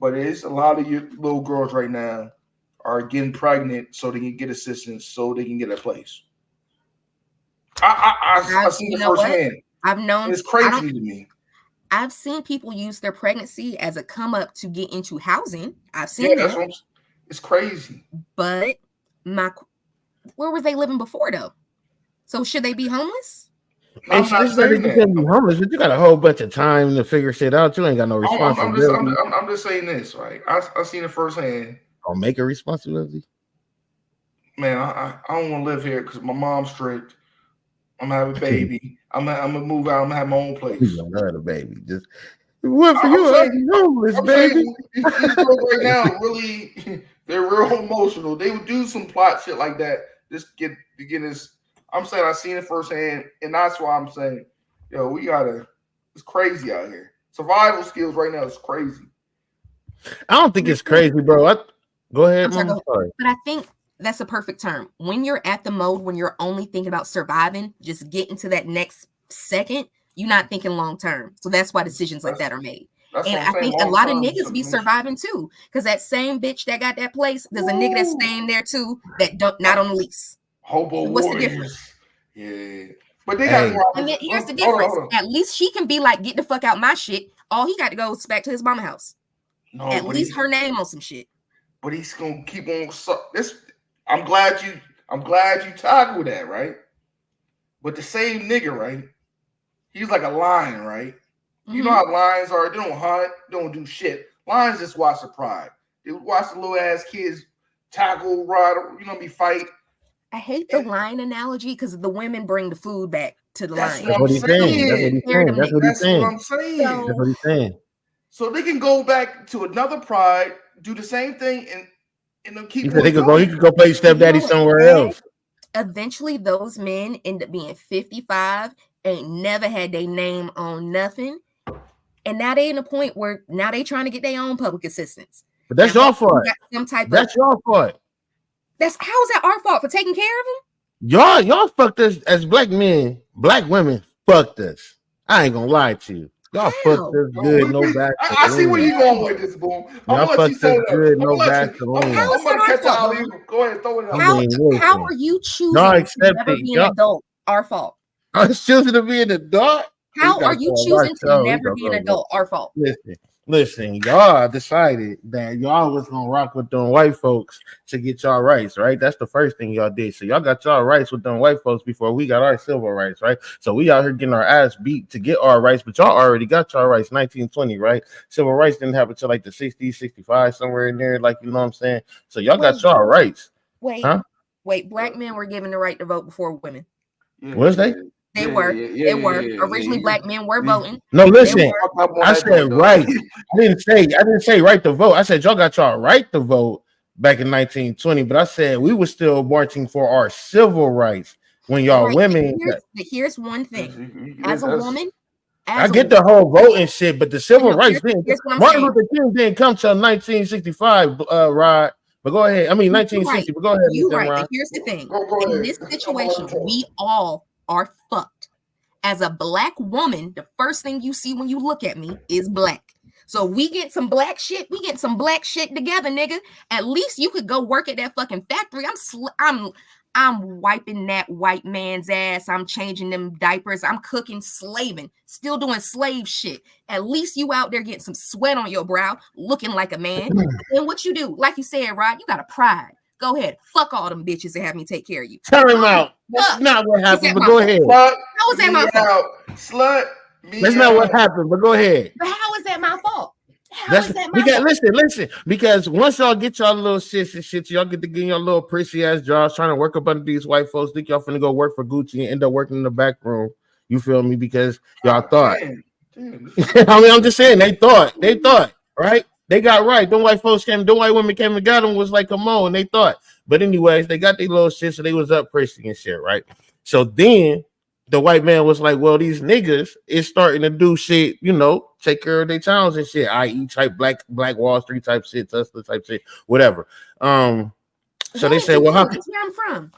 but it's a lot of your little girls right now are getting pregnant so they can get assistance, so they can get a place. I've seen it firsthand. I've known it's crazy to me. I've seen people use their pregnancy as a come up to get into housing. I've seen that. It's crazy. But where were they living before though? So should they be homeless? I'm not saying that. Homeless, but you got a whole bunch of time to figure shit out. You ain't got no responsibility. I'm just saying this, right? I've seen it firsthand. I'll make a responsibility. Man, I don't want to live here because my mom's strict. I'm gonna have a baby. I'm gonna move out. I'm gonna have my own place. You're gonna have a baby. Just what for you? I'm homeless, baby. These girls right now really, they're real emotional. They would do some plot shit like that just to get this. I'm saying I've seen it firsthand, and that's why I'm saying, yo, it's crazy out here. Survival skills right now is crazy. I don't think it's crazy, bro. Go ahead, Mom. Sorry. But I think that's a perfect term. When you're at the mode when you're only thinking about surviving, just getting to that next second, you're not thinking long term. So that's why decisions like that are made. And I think a lot of niggas be surviving too, because that same bitch that got that place, there's a nigga that's staying there too that not on the lease. Hobo What's warriors. the difference? Yeah, but they got. And then here's the difference. Hold on. At least she can be like, get the fuck out my shit. All he got to go is back to his mama house. No, at least her name on some shit. But he's gonna keep on. I'm glad you tackled that, right? But the same nigga, right? He's like a lion, right? Mm-hmm. You know how lions are. They don't hunt. They don't do shit. Lions just watch the pride. They watch the little ass kids tackle, ride, be fight. I hate the lion analogy because the women bring the food back to the lion. That's what he's saying. That's what I'm saying. That's what he's saying. So they can go back to another pride, do the same thing, and keep. He could go play stepdaddy somewhere else. Eventually, those men end up being 55, ain't never had their name on nothing, and now they in a point where now they trying to get their own public assistance. But that's your fault. That's your fault. How is that our fault for taking care of them? Y'all fucked us as black men. Black women fucked us. I ain't gonna lie to you. Y'all fucked us good, no back. I see where you going with this, boom. Y'all fucked us good, no back. I'm gonna catch all you. Go ahead, throw it out. How are you choosing to never be an adult? Our fault. I was choosing to be an adult. How are you choosing to never be an adult? Our fault. Listen, Listen, y'all decided that y'all was gonna rock with them white folks to get y'all rights, right? That's the first thing y'all did. So y'all got y'all rights with them white folks before we got our civil rights, right? So we out here getting our ass beat to get our rights, but y'all already got y'all rights 1920, right? Civil rights didn't happen until like the 60s, 65, somewhere in there, like, you know what I'm saying? So y'all got y'all rights. Wait, black men were given the right to vote before women. Was they? They were. Originally, black men were voting. No, listen. I said right. I didn't say right to vote. I said y'all got y'all right to vote back in 1920, but I said we were still marching for our civil rights when y'all women. Here's one thing. As a woman, I get the whole voting shit, but the civil rights didn't. Martin Luther King didn't come till 1965, Rod. But go ahead. I mean, 1960. But go ahead. You're right. But here's the thing. In this situation, we all are fucked. As a black woman, the first thing you see when you look at me is black. So we get some black shit. We get some black shit together, nigga. At least you could go work at that fucking factory. I'm wiping that white man's ass. I'm changing them diapers. I'm cooking, slaving, still doing slave shit. At least you out there getting some sweat on your brow, looking like a man. And what you do, like you said, Rod, you got a pride. Go ahead, fuck all them bitches and have me take care of you. Turn him out. That's not what happened, but go ahead. How is that my fault? Slut. That's not what happened, but go ahead. But how is that my fault? Listen, because once y'all get y'all little shit, y'all get to get your little prissy ass jobs trying to work up under these white folks, think y'all finna go work for Gucci and end up working in the back room. You feel me? Because y'all thought. Damn. I mean, I'm just saying they thought, right? They got right. Them white women came and got them, was like, come on, and they thought. But anyways, they got their little shit, so they was up prissy and shit, right? So then the white man was like, well, these niggas is starting to do shit, you know, take care of their towns and shit, i.e. type Black Wall Street type shit, Tesla type shit, whatever. So they said, well, where I'm from.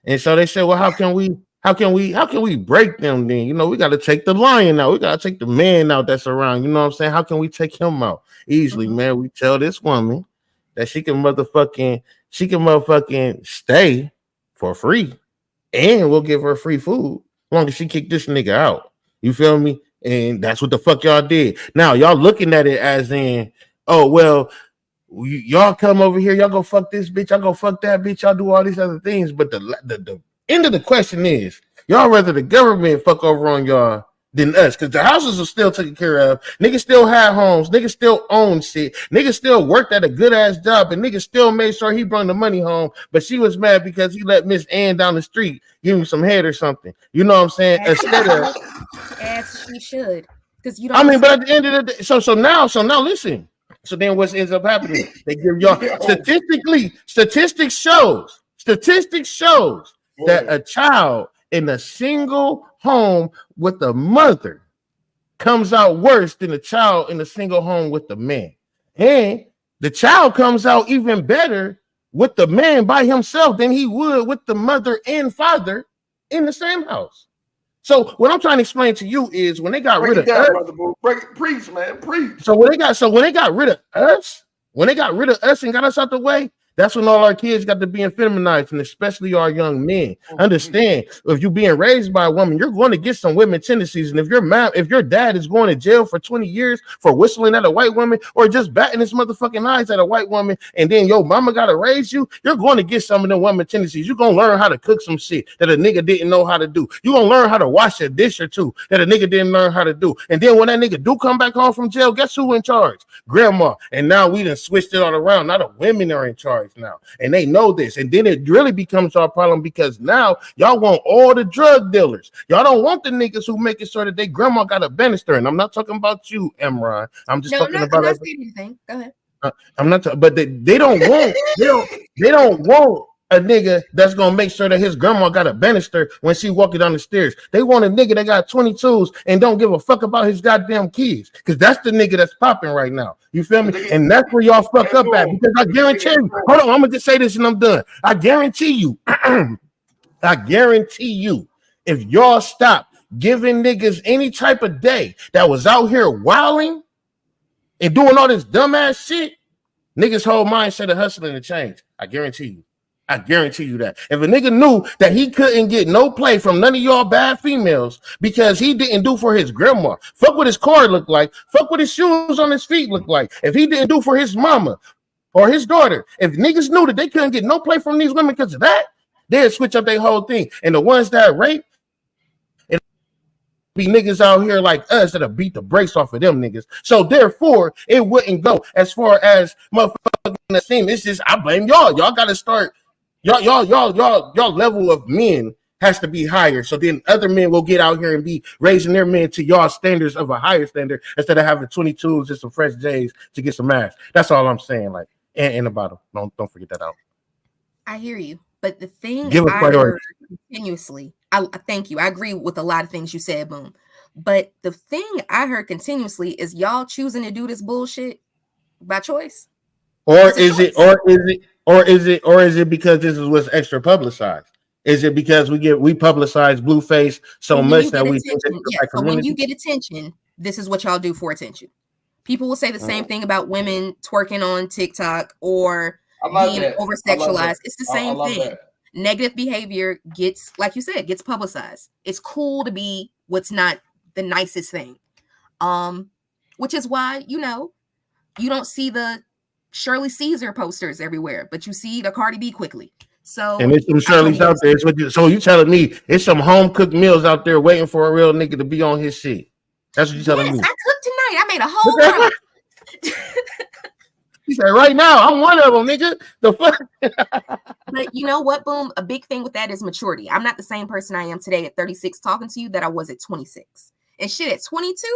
And so they said, well, how can we break them then? You know, we got to take the lion out. We got to take the man out that's around. You know what I'm saying? How can we take him out? Easily, man. We tell this woman that she can motherfucking stay for free. And we'll give her free food as long as she kick this nigga out. You feel me? And that's what the fuck y'all did. Now, y'all looking at it as in, oh, well, y'all come over here, y'all go fuck this bitch, y'all go fuck that bitch, y'all do all these other things. But the end of the question is, y'all rather the government fuck over on y'all than us, because the houses are still taken care of. Niggas still had homes. Niggas still own shit. Niggas still worked at a good ass job, and niggas still made sure he brought the money home. But she was mad because he let Miss Ann down the street give him some head or something. You know what I'm saying? Instead of as she should, because you don't. I mean, but at the end of the day, so now listen. So then what ends up happening? They give y'all statistics shows that a child in a single home with a mother comes out worse than a child in a single home with the man. And the child comes out even better with the man by himself than he would with the mother and father in the same house. So what I'm trying to explain to you is when they got rid of us, preach, man, preach. So when they got rid of us and got us out the way, that's when all our kids got to be feminized, and especially our young men. Understand, if you're being raised by a woman, you're going to get some women tendencies. And if your dad is going to jail for 20 years for whistling at a white woman or just batting his motherfucking eyes at a white woman, and then your mama got to raise you, you're going to get some of them women tendencies. You're going to learn how to cook some shit that a nigga didn't know how to do. You're going to learn how to wash a dish or two that a nigga didn't learn how to do. And then when that nigga do come back home from jail, guess who in charge? Grandma. And now we done switched it all around. Now the women are in charge now, and they know this, and then it really becomes our problem because now y'all want all the drug dealers. Y'all don't want the niggas who making sure that they grandma got a banister. And I'm not talking about you, Emron. I'm just talking about. I'm not saying anything. Go ahead. I'm not, but they don't want they don't want a nigga that's gonna make sure that his grandma got a banister when she walking down the stairs. They want a nigga that got 22s and don't give a fuck about his goddamn kids, because that's the nigga that's popping right now. You feel me? And that's where y'all fuck up at, because I guarantee you. Hold on, I'm gonna just say this and I'm done. I guarantee you, if y'all stop giving niggas any type of day that was out here wilding and doing all this dumbass shit, niggas' whole mindset of hustling to change. I guarantee you. I guarantee you that. If a nigga knew that he couldn't get no play from none of y'all bad females because he didn't do for his grandma, fuck what his car looked like, fuck what his shoes on his feet look like. If he didn't do for his mama or his daughter, if niggas knew that they couldn't get no play from these women because of that, they'd switch up their whole thing. And the ones that rape, it be niggas out here like us that'll beat the brakes off of them niggas. So therefore, it wouldn't go as far as motherfucking the team. It's just I blame y'all. Y'all gotta start. Y'all level of men has to be higher. So then other men will get out here and be raising their men to y'all standards of a higher standard instead of having 22s and some fresh J's to get some ass. That's all I'm saying. Like and the bottom. Don't forget that out. I hear you. But the thing Give a I priority. heard continuously, I thank you. I agree with a lot of things you said, Boom. But the thing I heard continuously is y'all choosing to do this bullshit by choice. Or is it because this is what's extra publicized? Is it because we publicize Blueface so much that we think that so when you get attention, this is what y'all do for attention. People will say the same thing about women twerking on TikTok or being over sexualized. It's the same thing. Negative behavior gets, like you said, gets publicized. It's cool to be what's not the nicest thing. Which is why, you don't see the Shirley Caesar posters everywhere, but you see the Cardi B quickly. So and there's some Shirley's out there. So you telling me it's some home cooked meals out there waiting for a real nigga to be on his shit? That's what you telling me. I cooked tonight. I made a whole lot. He said, right now, I'm one of them, nigga. The fuck? But you know what, Boom? A big thing with that is maturity. I'm not the same person I am today at 36 talking to you that I was at 26. And shit, at 22,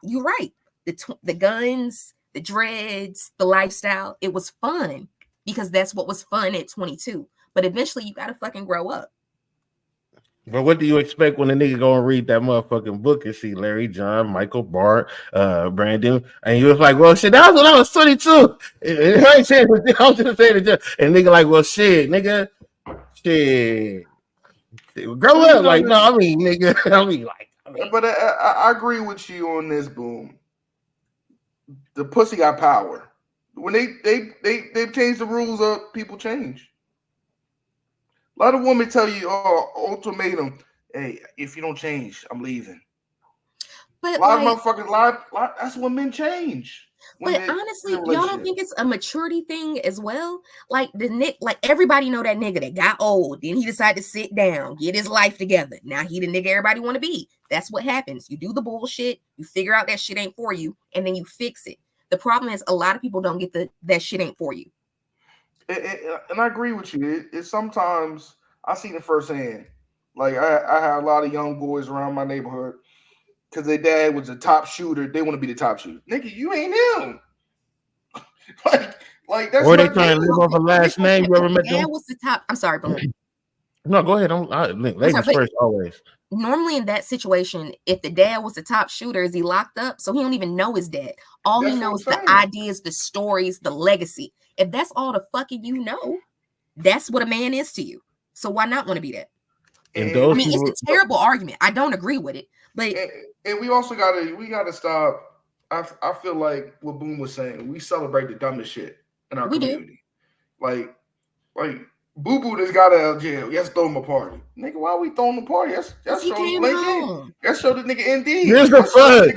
you're right. The guns, the dreads, the lifestyle, it was fun because that's what was fun at 22. But eventually you got to fucking grow up. But what do you expect when a nigga go and read that motherfucking book and see Larry, John, Michael, Bart, Brandon, and you was like, well, shit, that was when I was 22. I ain't saying I'm just saying it. And nigga like, well, shit, nigga, shit. Grow up. Like, no, I mean, nigga, But I agree with you on this, Boom. The pussy got power. When they've changed the rules up, people change. A lot of women tell you, ultimatum, hey, if you don't change, I'm leaving. But a lot of motherfuckers, that's when men change. But honestly, y'all don't think it's a maturity thing as well? Like everybody know that nigga that got old, then he decided to sit down, get his life together. Now he the nigga everybody want to be. That's what happens. You do the bullshit, you figure out that shit ain't for you, and then you fix it. The problem is a lot of people don't get that shit ain't for you. And I agree with you. It's sometimes I see it firsthand. Like I have a lot of young boys around my neighborhood because their dad was a top shooter. They want to be the top shooter. Nigga, you ain't him. like that's. Or they trying to live off a last name. You ever met them? Dad was the top. I'm sorry, but no, go ahead. Ladies first, always. Normally in that situation, if the dad was the top shooter, is he locked up? So he don't even know his dad. All he knows the ideas, the stories, the legacy. If that's all the fucking you know, that's what a man is to you. So why not want to be that? It's a terrible argument. I don't agree with it, but and we also gotta stop. I feel like what Boom was saying. We celebrate the dumbest shit in our community. Do. Like Boo Boo just got out of jail. Let's throw him a party, nigga. Why are we throwing a party? Let's show LinkedIn. Let's show the nigga Indeed. Here's the fun.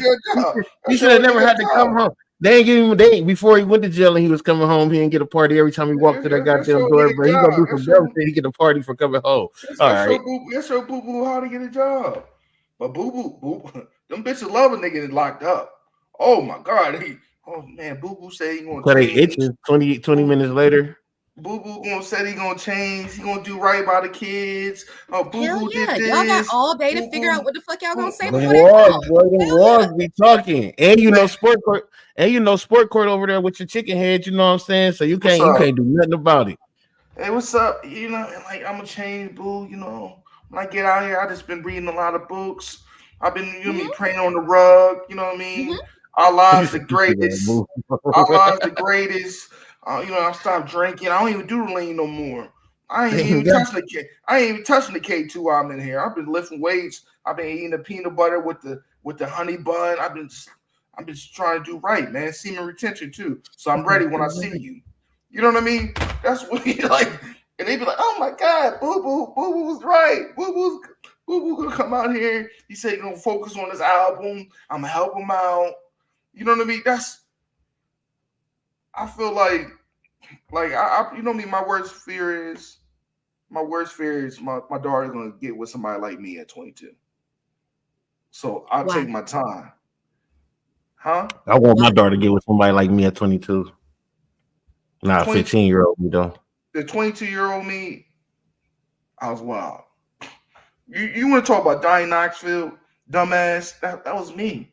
He should have never had to come home. They ain't give him a date before he went to jail and he was coming home. He didn't get a party every time he walked to that goddamn door. But he gonna do some dumb thing. He get a party for coming home. All right. Let's show Boo Boo how to get a job. But Boo Boo, them bitches love a nigga that's locked up. Oh my God. Boo Boo said he gonna. So they itching 20 minutes later. Boo Boo said he gonna change. He gonna do right by the kids. Boo Boo did this. Y'all got all day to figure out what the fuck y'all gonna say before the walls be talking, and sport court, sport court over there with your chicken head. You know what I'm saying? So you can't do nothing about it. Hey, what's up? I'm gonna change, Boo. When I get out here, I just been reading a lot of books. I've been praying on the rug. You know what I mean? Our lives the greatest. Our lives the greatest. I stopped drinking. I don't even do the lean no more. I ain't even touching the cake. I ain't even touching the cake too while I'm in here. I've been lifting weights. I've been eating the peanut butter with the honey bun. I'm just trying to do right, man. Semen retention too. So I'm ready when I see you. You know what I mean? That's what And they be like, "Oh my God, Boo Boo was right. Boo Boo gonna come out here. He said he's gonna focus on this album. I'm gonna help him out. You know what I mean? I feel like you know what I mean. My worst fear is my daughter's gonna get with somebody like me at 22. So I'll Why? take my time. Huh? I want my daughter to get with somebody like me at 22. Not a 15-year-old me though. The 22-year-old me, I was wild. You want to talk about Donnie Knoxville, dumbass? That was me.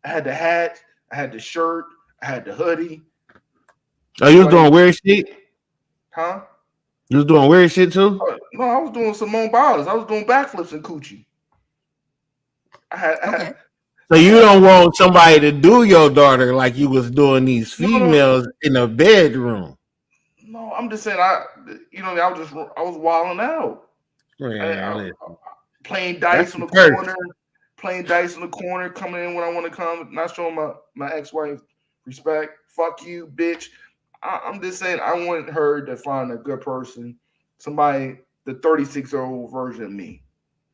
I had the hat, I had the shirt, I had the hoodie. Oh, you was doing weird shit? Huh? You was doing weird shit too? No, I was doing Simone Biles. I was doing backflips in coochie. Okay. So you don't want somebody to do your daughter like you was doing these females in a bedroom? No, I'm just saying I was wilding out. Playing dice in the corner, coming in when I want to come, not showing my ex-wife respect. Fuck you, bitch. I'm just saying I want her to find a good person, somebody, the 36-year-old version of me.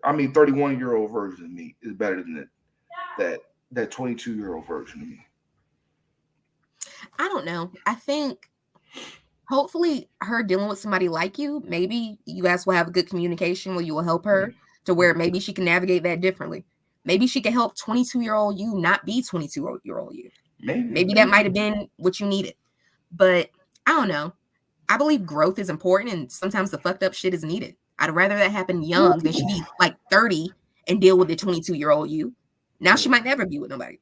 I mean, 31-year-old version of me is better than that 22-year-old version of me. I don't know. I think hopefully her dealing with somebody like you, maybe you guys will have a good communication where you will help her to where maybe she can navigate that differently. Maybe she can help 22-year-old you not be 22-year-old you. Maybe that might have been what you needed. But I don't know. I believe growth is important and sometimes the fucked up shit is needed. I'd rather that happen young than she be like 30 and deal with the 22-year-old you. Now she might never be with nobody.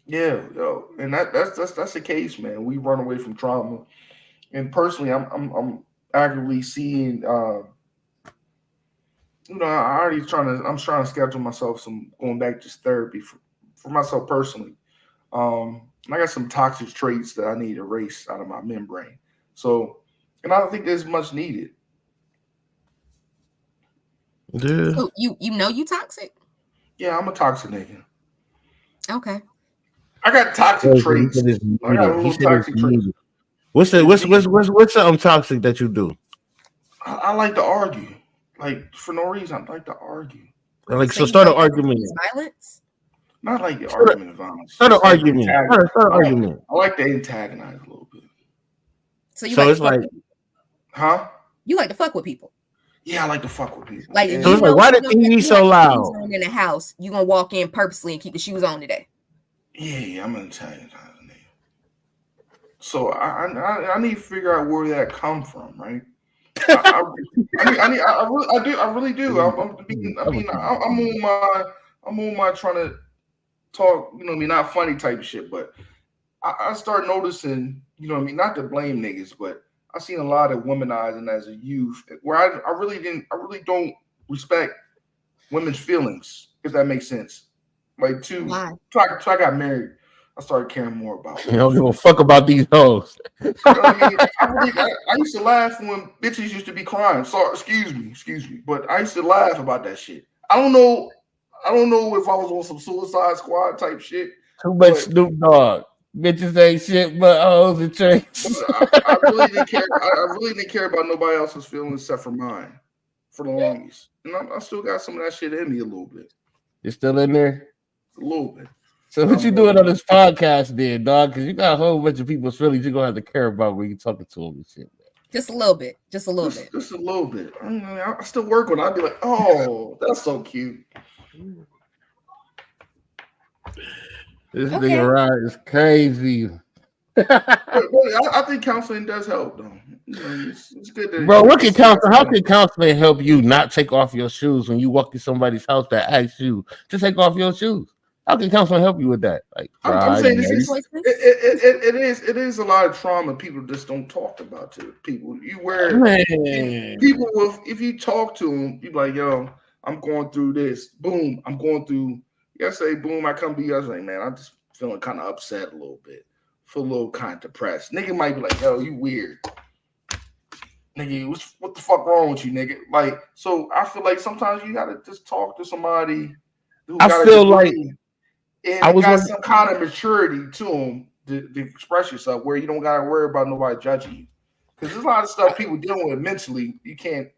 Yeah, yo, and that's the case, man. We run away from trauma, and personally, I'm actively seeing. I'm trying to schedule myself some going back to therapy for myself personally. I got some toxic traits that I need to erase out of my membrane. So, and I don't think there's much needed. Yeah. So you know you toxic? Yeah, I'm a toxic nigga. Okay. I got toxic traits. I got a little toxic traits. What's something toxic that you do? I like to argue, like for no reason. I like to argue. Like so, start an argument. Violence? Not like the argument of violence. Start an argument. Start an argument. I like to antagonize a little bit. So it's like, huh? You like to fuck with people? Yeah, I like to fuck with people. Like, so it's like, why the TV so loud? In the house, you gonna walk in purposely and keep the shoes on today? Yeah, I'm an Italian. So I need to figure out where that come from, right? I really do. I'm on my trying to talk, not funny type shit, but I start noticing, not to blame niggas, but I seen a lot of womanizing as a youth where I really don't respect women's feelings, if that makes sense. Like I got married, I started caring more about it. You don't give a fuck about these hoes. You know what I mean? I used to laugh when bitches used to be crying. Sorry, excuse me. But I used to laugh about that shit. I don't know if I was on some Suicide Squad type shit. Too much Snoop Dogg. Bitches ain't shit but hoes and tricks. I really didn't care. I really didn't care about nobody else's feelings except for mine for the longest. And I still got some of that shit in me a little bit. You're still in there? A little bit. So what you doing on this podcast then, dog? Because you got a whole bunch of people's feelings you're going to have to care about when you're talking to them and shit. Just a little bit. Just a little bit. I still work on it. I'd be like, oh, that's so cute. This nigga Rod is crazy. but I think counseling does help, though. It's good to, bro, what can counseling? How can counseling help you not take off your shoes when you walk in somebody's house that asks you to take off your shoes? How can counseling help you with that? Like, I'm saying it is a lot of trauma people just don't talk about to people. People if you talk to them, you be like, yo, I'm going through this. Boom, I'm going through. Yesterday, boom, I come to you. I was like, man, I'm just feeling kind of upset a little bit. Feel a little kind of depressed. Nigga might be like, yo, you weird. Nigga, what the fuck wrong with you, nigga? Like, so I feel like sometimes you gotta just talk to somebody who got some kind of maturity to them to express yourself where you don't gotta worry about nobody judging you. Because there's a lot of stuff people dealing with mentally. You can't.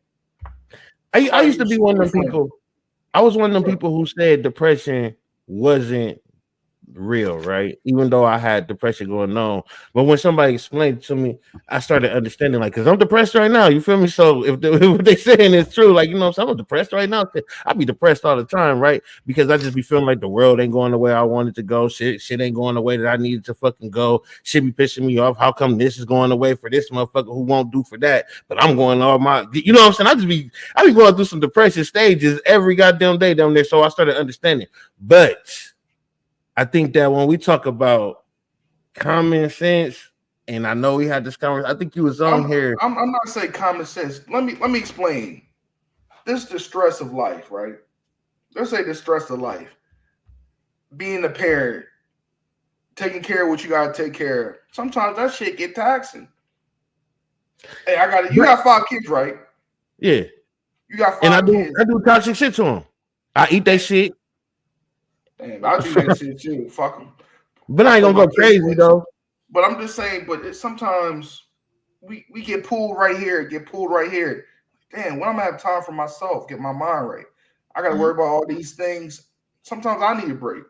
I used to be one of them people. I was one of them people who said depression wasn't real, right? Even though I had depression going on, but when somebody explained it to me, I started understanding, like, because I'm depressed right now, you feel me? So if what they saying is true, like, you know, I'm depressed right now. I be depressed all the time, right? Because I just be feeling like the world ain't going the way I wanted to go. Shit ain't going the way that I needed to fucking go. Shit be pissing me off. How come this is going the way for this motherfucker who won't do for that, but I'm going all my, you know what I'm saying? I be going through some depression stages every goddamn day down there. So I started understanding, but I think that when we talk about common sense, and I know we had this conversation, I think you was on here. I'm not saying common sense. Let me explain. This is the stress of life, right? Let's say the stress of life. Being a parent, taking care of what you gotta take care of. Sometimes that shit get taxing. Hey, you got 5 kids, right? Yeah. You got 5 kids. I do toxic shit to them. I eat that shit. Damn, I do that shit too. Fuck them. But I ain't gonna go crazy though. But I'm just saying, sometimes we get pulled right here, Damn, when I'm gonna have time for myself, get my mind right. I gotta worry about all these things. Sometimes I need a break.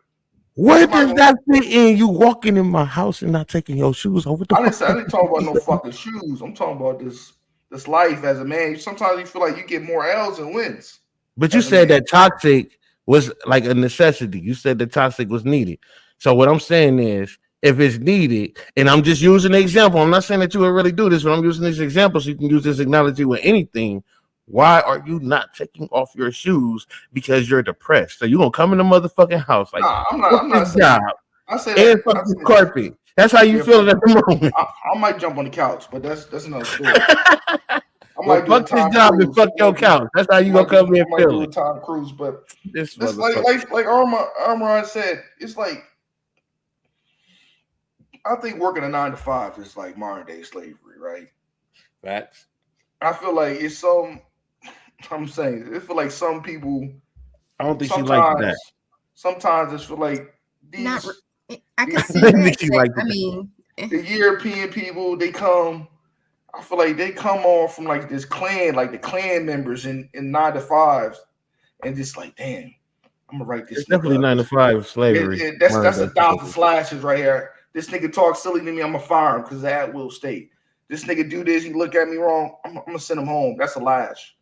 Where does that fit in? You walking in my house and not taking your shoes over the I didn't talk about no fucking shoes. I'm talking about this life as a man. Sometimes you feel like you get more L's than wins. But you said that toxic was like a necessity. You said that toxic was needed. So what I'm saying is, if it's needed, and I'm just using an example, I'm not saying that you would really do this, but I'm using this example so you can use this analogy with anything. Why are you not taking off your shoes because you're depressed? So you're gonna come in the motherfucking house like, nah, I'm not saying job. I say and fuck the carpet. That's how you feel at the moment. I might jump on the couch, but that's another story. Well, fuck this job and fuck your couch. That's how you gonna come here and feel it. Tom Cruise, but this like Armand said, it's like I think working a 9 to 5 is like modern day slavery, right? Facts. I feel like it's some. I'm saying it feel like some people. I don't think she likes that. Sometimes it's feel like these. I can see that. Like I mean, the European people, they come. I feel like they come on from like this clan, like the clan members in 9 to 5s, and just like, damn, I'm gonna write this. It's definitely 9 to 5 slavery. That's 1,000 slashes right here. This nigga talk silly to me, I'm gonna fire him because that will state. This nigga do this, he look at me wrong, I'm gonna send him home. That's a lash.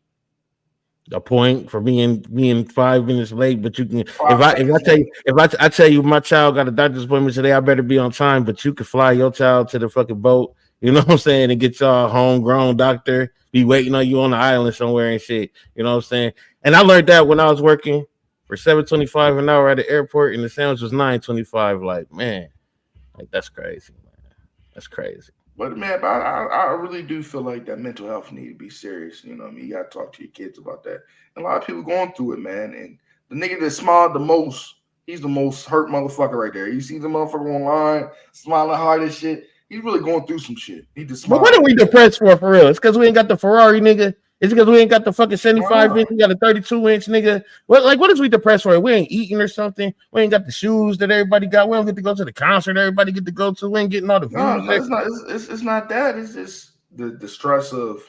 A point for being 5 minutes late, but you can. If I tell you my child got a doctor's appointment today, I better be on time. But you can fly your child to the fucking boat. You know what I'm saying? And get y'all homegrown doctor be waiting on you on the island somewhere and shit. You know what I'm saying? And I learned that when I was working for $7.25 an hour at the airport, and the sandwich was $9.25. Like, man, like that's crazy, man. That's crazy. But man, I really do feel like that mental health need to be serious. You know what I mean? You gotta talk to your kids about that. And a lot of people going through it, man. And the nigga that smiled the most, he's the most hurt motherfucker right there. You see the motherfucker online smiling hard as shit. He's really going through some shit. He just. But what are we depressed for real? It's because we ain't got the Ferrari, nigga. It's because we ain't got the fucking 75-inch. We got a 32-inch, nigga. What is we depressed for? We ain't eating or something. We ain't got the shoes that everybody got. We don't get to go to the concert everybody get to go to. We ain't getting all the views. No, it's not that. It's just the stress of.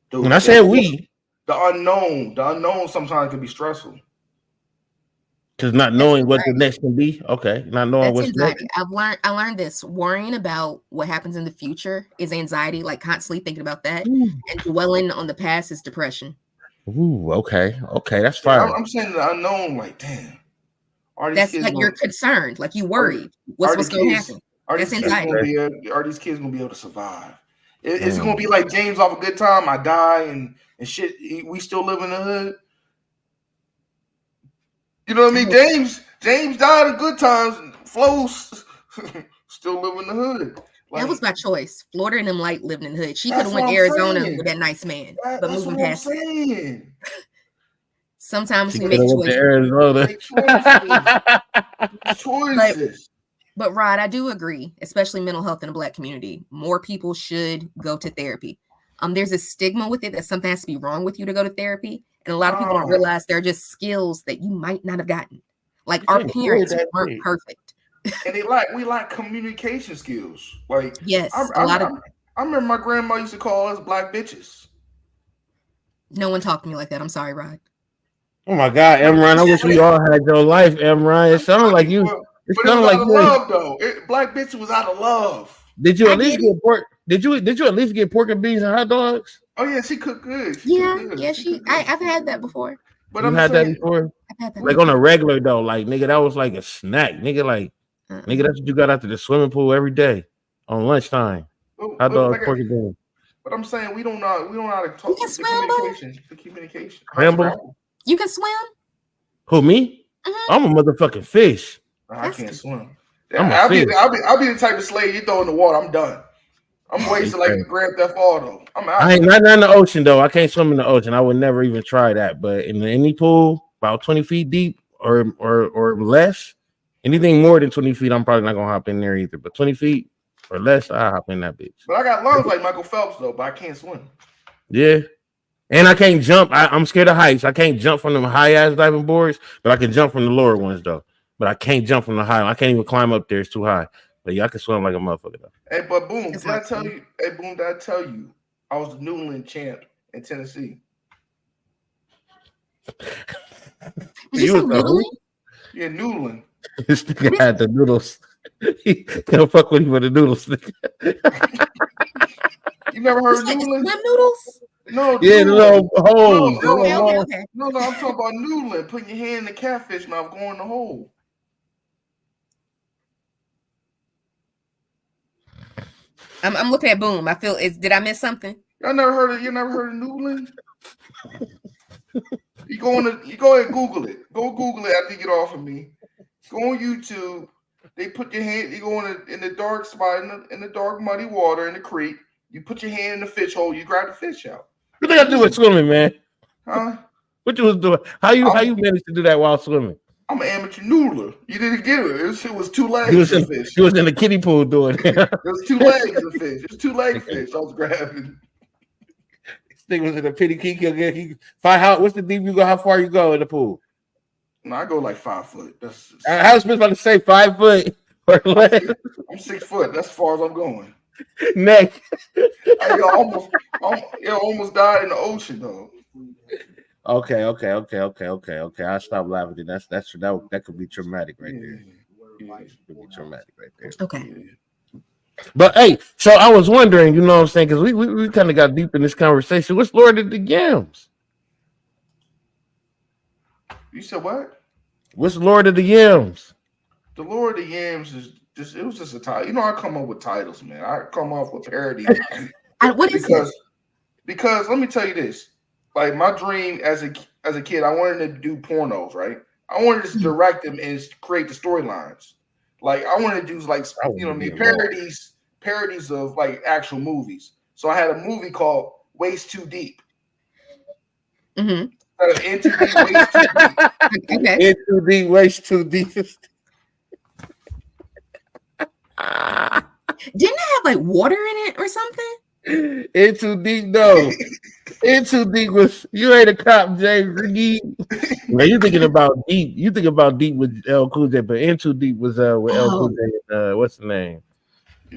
When I said we, the unknown. The unknown sometimes can be stressful. Because not knowing what the next can be. Okay, not knowing what's next. I learned this. Worrying about what happens in the future is anxiety, like constantly thinking about that. And dwelling on the past is depression. Ooh, okay, that's fine. I'm saying the unknown, like, damn. That's like you're concerned, like you worried. What's going to happen? That's anxiety. Are these kids going to be able to survive? Is it going to be like James off a Good Time? I die and shit. We still live in the hood. You know what I mean? James died of Good Times. Flo's still living in the hood. Like, that was by choice. Florida and them light living in the hood. She could have went to Arizona with that nice man, but moving past it. Sometimes we make choices. But Rod, I do agree, especially mental health in the Black community. More people should go to therapy. There's a stigma with it that something has to be wrong with you to go to therapy. And a lot of people don't realize they're just skills that you might not have gotten. Like our parents weren't perfect. And we lack communication skills. Like, yes, I I remember my grandma used to call us black bitches. No one talked to me like that. I'm sorry, Rod. Oh my God, Emron! I wish we all had your life, Emron. It sounded like you. It But it sounded was like out of you. love, though. Black bitch was out of love. Did you I at least get get pork? Did you at least get pork and beans and hot dogs? Oh yeah, she cooked good. I've had that before. But You I'm had that saying, before? I've had that. Like on a regular though, like nigga, that was like a snack, nigga. Like nigga, that's what you got after the swimming pool every day on lunchtime. Hot dogs, pork and beans. But I'm saying we don't know how to talk. You can swim, the communication. Ramble. You can swim? Who, me? Mm-hmm. I'm a motherfucking fish. I can't swim. I'll be the type of slave you throw in the water. I'm done. I'm wasted like Grand Theft Auto. I'm out. I ain't not in the ocean though. I can't swim in the ocean. I would never even try that. But in any pool, about 20 feet deep or less, anything more than 20 feet, I'm probably not gonna hop in there either. But 20 feet or less, I hop in that bitch. But I got lungs like Michael Phelps though, but I can't swim. Yeah. And I can't jump. I'm scared of heights. I can't jump from them high ass diving boards, but I can jump from the lower ones though. But I can't jump from the high. I can't even climb up there. It's too high. But yeah, I can swim like a motherfucker though. Hey, but Boom, did I tell you? Hey, Boom, did I tell you? I was the Newland champ in Tennessee. You was Newland? Yeah, Newland. This nigga had the noodles. He can't fuck with you with the noodles. You never heard of Newland? Swim noodles? No, yeah, no holes. Okay. No, I'm talking about Newland. Putting your hand in the catfish mouth, going in the hole. I'm looking at Boom. I feel did I miss something? You never heard of Newland? You go ahead and Google it. Go Google it after you get off of me. Go on YouTube. They put your hand, you go in the dark spot in the dark muddy water in the creek. You put your hand in the fish hole, you grab the fish out. What they got to do with swimming, man? Huh? What you was doing? How you managed to do that while swimming? I'm an amateur noodler. You didn't get it. It was 2 legs of fish. He was in the kiddie pool doing it. It was 2 legs of fish. It was 2 leg fish I was grabbing. This thing was in the pity key. What's the deep you go? How far you go in the pool? No, I go like 5 foot. I was about to say 5 foot or less. I'm 6 foot. That's as far as I'm going. Neck. I almost died in the ocean though. Okay. I stopped laughing. That could be traumatic right there. Yeah. Could be traumatic right there. Okay. But hey, so I was wondering, you know what I'm saying? Because we kind of got deep in this conversation. What's Lord of the Yams? You said what? What's Lord of the Yams? The Lord of the Yams is it was just a title. You know, I come up with titles, man. I come up with parody. What is it? Because let me tell you this. Like my dream as a kid, I wanted to do pornos, right? I wanted to direct them and create the storylines. Like I wanted to do like parodies of like actual movies. So I had a movie called Waist Too Deep. Mm-hmm. In too deep, waist too deep. Okay. In too deep, waist too deep. Didn't it have like water in it or something? In too deep, no. In too deep was you ain't a cop, James. Man, you thinking about deep. You think about deep with L Cool J, but in too deep was with L Cool J. What's the name?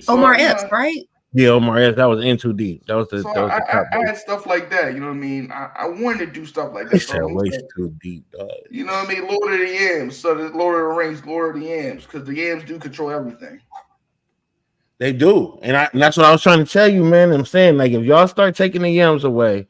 Omar Epps, right? Yeah, Omar Epps. That was in too deep. That was the. I had stuff like that. You know what I mean? I wanted to do stuff like that. So waist too deep, dog. You know what I mean? Lord of the Yams. So the Lord of the Rings, Lord of the Yams, because the Yams do control everything. They do, and that's what I was trying to tell you, man. I'm saying, like, if y'all start taking the Yams away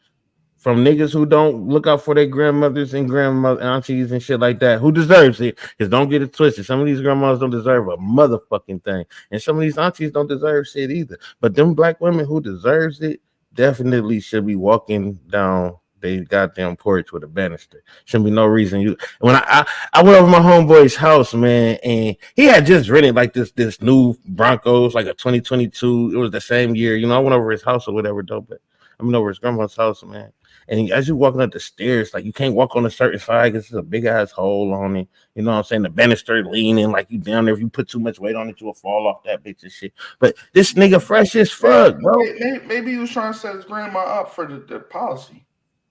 from niggas who don't look out for their grandmothers and aunties and shit like that, who deserves it? Because don't get it twisted. Some of these grandmothers don't deserve a motherfucking thing, and some of these aunties don't deserve shit either. But them black women who deserves it definitely should be walking down they goddamn porch with a banister. Shouldn't be no reason when I went over my homeboy's house, man, and he had just rented like this new Broncos, like a 2022. It was the same year, you know. I went over his house or whatever, though, but I went over his grandma's house, man. And as you're walking up the stairs, like you can't walk on a certain side because there's a big ass hole on it. You know what I'm saying? The banister leaning, like you down there. If you put too much weight on it, you will fall off that bitch and shit. But this nigga fresh as fuck, bro. Maybe he was trying to set his grandma up for the policy.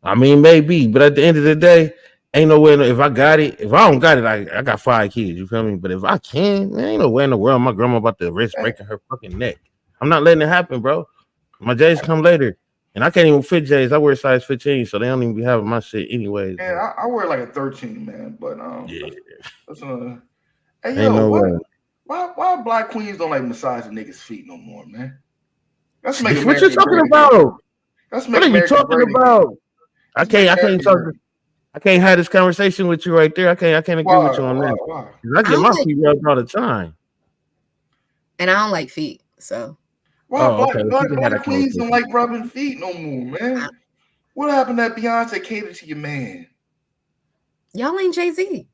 I mean, maybe, but at the end of the day, ain't no way. If I got it, if I don't got it, I got 5 kids. You feel me? But if I can, man, ain't no way in the world my grandma about to risk breaking her fucking neck. I'm not letting it happen, bro. My J's come later. And I can't even fit J's. I wear size 15, so they don't even be having my shit anyways. And I wear like a 13, man. But yeah. Hey Ain't yo, no way. why black queens don't like massage the niggas' feet no more, man? Let's make What America you talking great about? again. Let's make What are you America talking great about? again. I can't have this conversation with you right there. I can't agree with you on that. Why? I get my feet rubbed all the time. And I don't like feet, so. Black queens don't like rubbing feet no more, man. What happened that Beyonce catered to your man? Y'all ain't Jay-Z.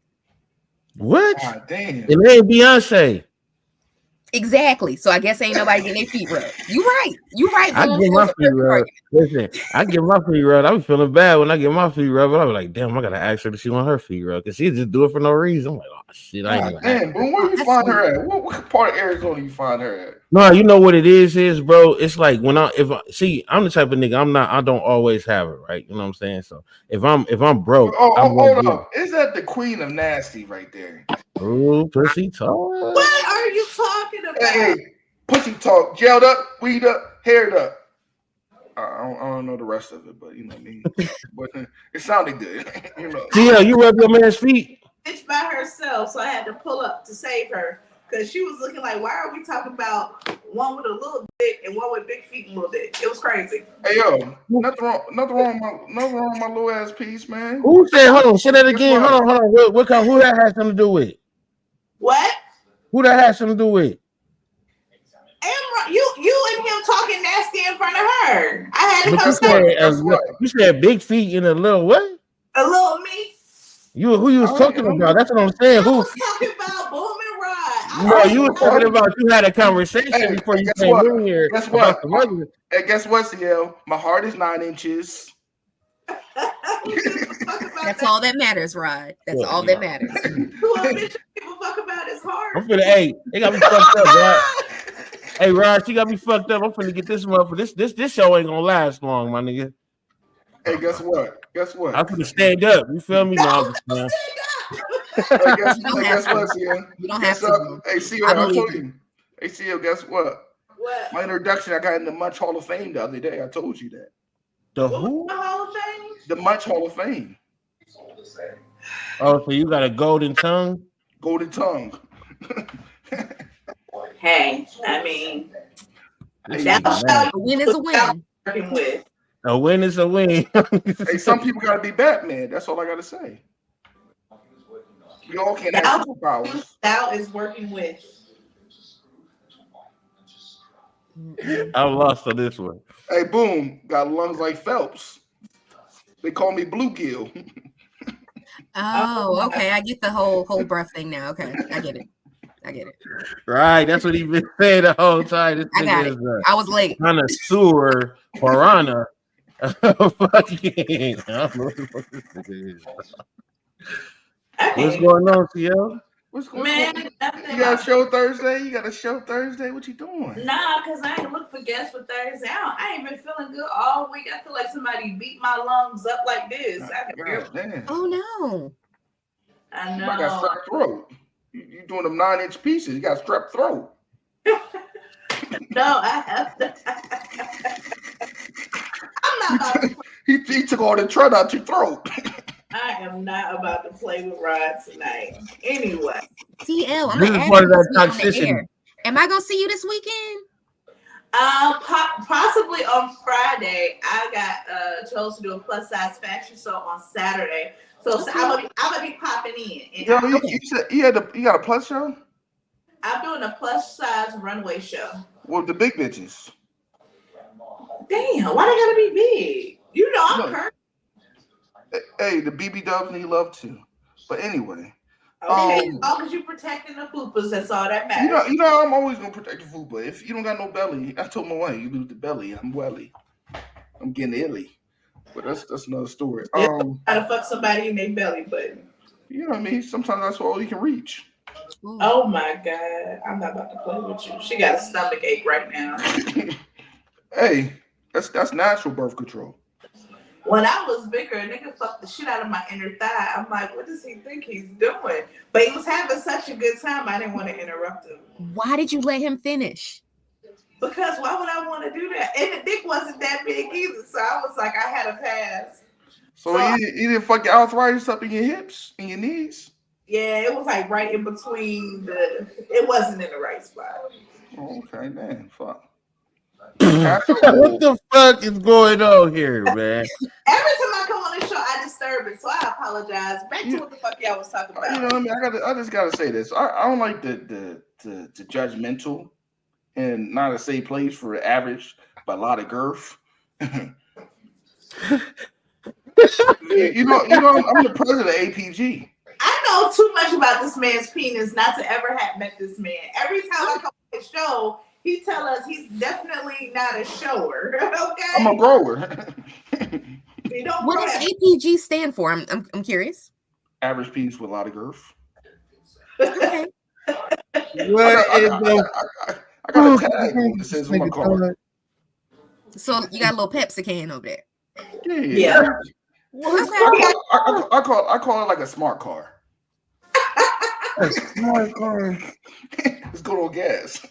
What? God damn. It ain't Beyonce. Exactly. So I guess ain't nobody getting their feet rubbed. You right. I get my feet rubbed. Listen, I get my feet rubbed. I be feeling bad when I get my feet rubbed. I be like, damn, I gotta ask her if she want her feet rubbed because she just do it for no reason. I'm like, oh shit, I ain't even. Damn, bro, where you find her at? What part of Arizona you find her at? No, you know what it is, bro. It's like when I'm the type of nigga. I don't always have it, right? You know what I'm saying? So if I'm broke, hold up. Is that the queen of nasty right there? Oh, pussy talk. What are you talking about? Hey, pussy talk, gelled up, weed up, haired up. I don't know the rest of it, but you know what I mean. But it sounded good, you know. Yeah, you rub your man's feet. Bitch by herself, so I had to pull up to save her because she was looking like, why are we talking about one with a little dick and one with big feet and little dick? It was crazy. Hey yo, nothing wrong with my little ass piece, man. Who said? Hold on, say that again. Hold on. Who that has something to do with? What? Who that has something to do with? You and him talking nasty in front of her. I had to come. You said big feet and a little what? A little me. Who you was talking about? That's what I'm saying. I was talking about Boom and Rod. No, you was talking about you had a conversation before you came in here. Guess what? Hey, guess what, CL? My heart is 9 inches. That's all that matters, Rod. That's all that matters. Who a bitch people fuck about his heart? I'm finna, hey, they got me fucked up, Rod. Hey, Rod, she got me fucked up. I'm finna get this motherfucker. This show ain't gonna last long, my nigga. Hey, guess what? I'm gonna stand up. You feel me? No, hey, guess what, CL? You don't have to. Hey, CL, I told you. Hey, CL, guess what? What? My introduction, I got in the Munch Hall of Fame the other day. I told you that. The who? The Hall of Fame? The Munch Hall of Fame. Oh, so you got a golden tongue? Golden tongue. Hey, I mean, a win is a win. A win is a win. Hey, some people gotta be Batman. That's all I gotta say. We all can't have superpowers. Sal is working with. I lost on this one. Hey, boom, got lungs like Phelps. They call me bluegill. Oh, okay. I get the whole breath thing now. Okay, I get it. Right, that's what he been saying the whole time. This I got it. I was late. Connoisseur, piranha. Fucking. What's going on, CL? What's going on? You got a show Thursday? What you doing? Nah, because I ain't look for guests for Thursday. I ain't been feeling good all week. I feel like somebody beat my lungs up like this. Oh no. I know. I got strep throat. You doing them 9-inch pieces. You got strep throat. No, I have to. I'm not about to he took all the tread out your throat. I am not about to play with Rod tonight. Anyway. TL, I'm gonna ask you this week on the air. Am I gonna see you this weekend? Possibly on Friday. I got chose to do a plus size fashion show on Saturday. So I'm gonna be popping in. Yo, you said you got a plus show? I'm doing a plus size runway show. With the big bitches. Damn, why they gotta be big? You know I'm curvy. Hey, the BB Dubs need love too. But anyway. Okay, as long as you protecting the fupas, that's all that matters. You know, I'm always gonna protect the fupa. If you don't got no belly, I told my wife, you lose the belly. I'm welly. I'm getting illy. But that's another story. How to fuck somebody in their belly button. You know what I mean? Sometimes that's all you can reach. Oh my God. I'm not about to play with you. She got a stomach ache right now. Hey, that's natural birth control. When I was bigger, a nigga fucked the shit out of my inner thigh. I'm like, what does he think he's doing? But he was having such a good time, I didn't want to interrupt him. Why did you let him finish? Because why would I want to do that? And the dick wasn't that big either, so I was like, I had a pass. So you didn't fuck your arthritis up in your hips and your knees? Yeah, it was like right in between it wasn't in the right spot. Oh, okay, man. Fuck. What the fuck is going on here, man? Every time I come on this show, I disturb it, so I apologize. Back to what the fuck y'all was talking about. You know what I mean? I just gotta say this. I don't like the judgmental and not a safe place for average, but a lot of girth. you know, I'm the president of APG. I know too much about this man's penis not to ever have met this man. Every time I come on the show, he tell us he's definitely not a shower. Okay, I'm a grower. What does APG stand for? I'm curious. Average penis with a lot of girth. Okay. I got a tag that says on my car. So you got a little Pepsi can over there. Yeah. I call it like a smart car. Smart car. It's good on gas.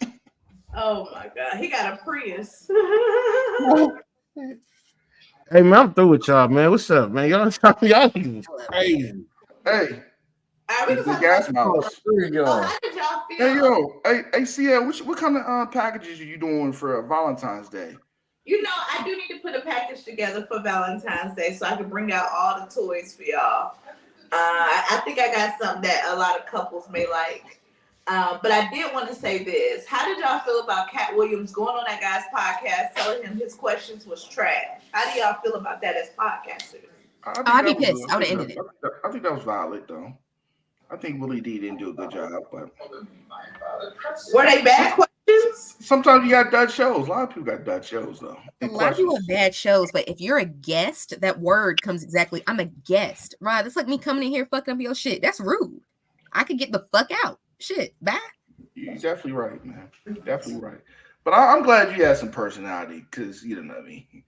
Oh my god, he got a Prius. Hey man, I'm through with y'all, man. What's up, man? Y'all niggas crazy. Hey, it's the gas mileage. How did y'all feel? Hey, CL, what kind of packages are you doing for Valentine's Day? You know, I do need to put a package together for Valentine's Day so I can bring out all the toys for y'all. I think I got something that a lot of couples may like. But I did want to say this. How did y'all feel about Cat Williams going on that guy's podcast telling him his questions was trash? How do y'all feel about that as podcasters? I'd be pissed. I would have ended it. I think that was valid, though. I think Willie D didn't do a good job, but were they bad questions? Sometimes you got dud shows. A lot of people got dud shows, though. A lot of people have bad shows, but if you're a guest, that word comes exactly. I'm a guest, right? That's like me coming in here fucking up your shit. That's rude. I could get the fuck out. Shit, bye. You're definitely right, man. You're definitely right. But I'm glad you had some personality, because you know what I mean.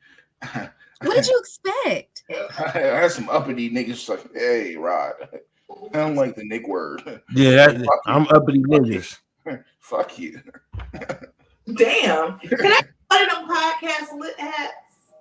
What did you expect? I had some uppity niggas like, hey, Rod. I don't like the Nick word. Yeah, I'm uppity niggas. Fuck you. Damn. Can I one of them podcast lit hats?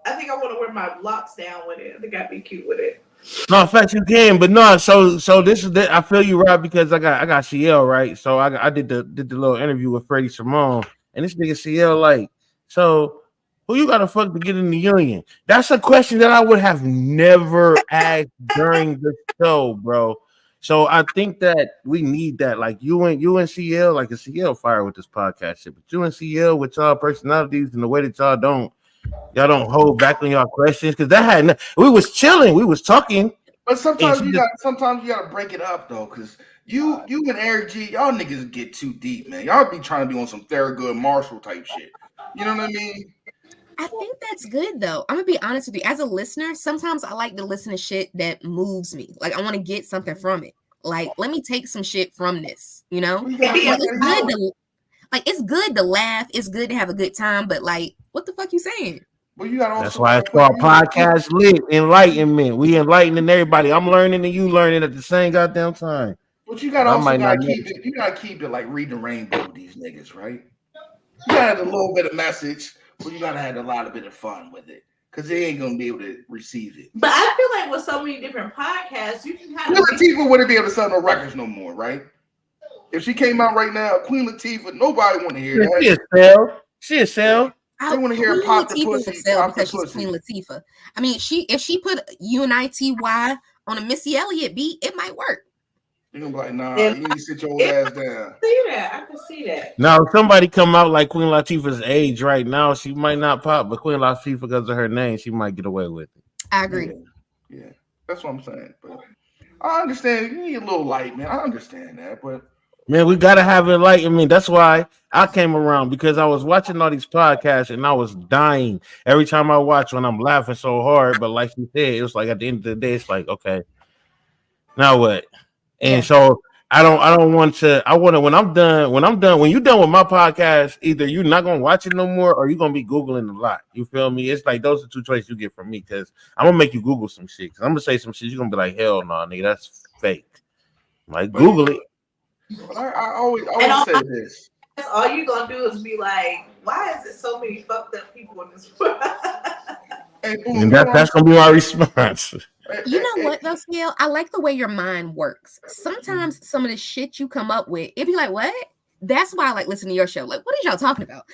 I think I want to wear my locks down with it. I think I'd be cute with it. No, in fact you can, but no. So this is I feel you right because I got CL right. So I did the little interview with Freddie Simone, and this nigga CL like, so who you gotta fuck to get in the union? That's a question that I would have never asked during the show, bro. So I think that we need that. Like you and CL, like a CL fire with this podcast shit, but you and CL with y'all personalities and the way that y'all don't hold back on y'all questions, because that had we was chilling, we was talking. But sometimes you gotta break it up though, because you and Eric G, y'all niggas get too deep, man. Y'all be trying to be on some Thurgood Marshall type shit. You know what I mean? I think that's good though. I'm gonna be honest with you. As a listener, sometimes I like to listen to shit that moves me. Like I want to get something from it. Like let me take some shit from this. You know, it's good to laugh. It's good to have a good time. But like, what the fuck you saying? Well, you got that's why it's called podcast lit enlightenment. We enlightening everybody. I'm learning and you learning at the same goddamn time. But you gotta keep it. You gotta keep it like reading the rainbow with these niggas, right? You gotta have a little bit of message, but you gotta have a lot of bit of fun with it, because they ain't gonna be able to receive it. But I feel like with so many different podcasts, you can have. Queen Latifah wouldn't be able to sell no records no more, right? If she came out right now, Queen Latifah, nobody want to hear that. She a sell. I want to hear pop the pussy. Because she's Queen Latifah. I mean, if she put UNITY on a Missy Elliott beat, it might work. You're gonna be like, nah, you need to sit your old ass down. I can see that. Now, if somebody come out like Queen Latifah's age right now, she might not pop, but Queen Latifah, because of her name, she might get away with it. I agree. Yeah, that's what I'm saying. But I understand you need a little light, man. I understand that, but man, we gotta have enlightenment. That's why I came around, because I was watching all these podcasts and I was dying every time I watch one. I'm laughing so hard, but like you said, it was like at the end of the day, it's like, okay, now what? And so I want to. I want to when I'm done. When you're done with my podcast, either you're not gonna watch it no more, or you're gonna be Googling a lot. You feel me? It's like those are two choices you get from me, because I'm gonna make you Google some shit. I'm gonna say some shit. You're gonna be like, hell no, nigga, that's fake. Like Google it. But I always say this. all you're gonna do is be like, why is there so many fucked up people in this world? Hey, And that's gonna be our response. You know what though, Scale? I like the way your mind works. Sometimes some of the shit you come up with, it'd be like, what? That's why I like listening to your show. Like, what are y'all talking about?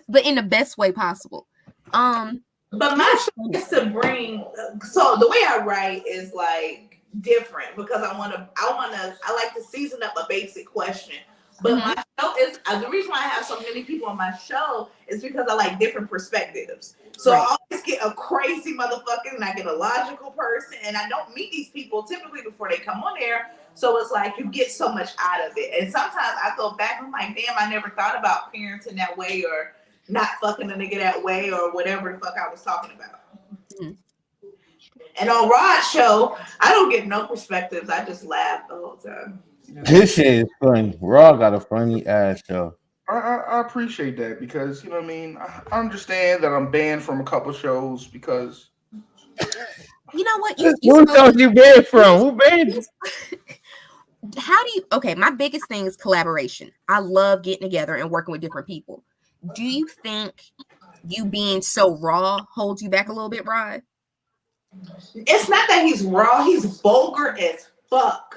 But in the best way possible. But my show is to bring. So the way I write is like different because I like to season up a basic question. But my show is the reason why I have so many people on my show is because I like different perspectives. So I always get a crazy motherfucker and I get a logical person, and I don't meet these people typically before they come on there. So it's like you get so much out of it. And sometimes I go back and I'm like, damn, I never thought about parenting that way or not fucking a nigga that way or whatever the fuck I was talking about. And on Rod's show, I don't get no perspectives. I just laugh the whole time. This shit is funny. Raw got a funny ass show. I appreciate that because you know what I mean. I understand that I'm banned from a couple shows because you know what? Who told you banned from? Who banned you? How do you? Okay, my biggest thing is collaboration. I love getting together and working with different people. Do you think you being so raw holds you back a little bit, Rod? It's not that he's raw; he's vulgar as fuck.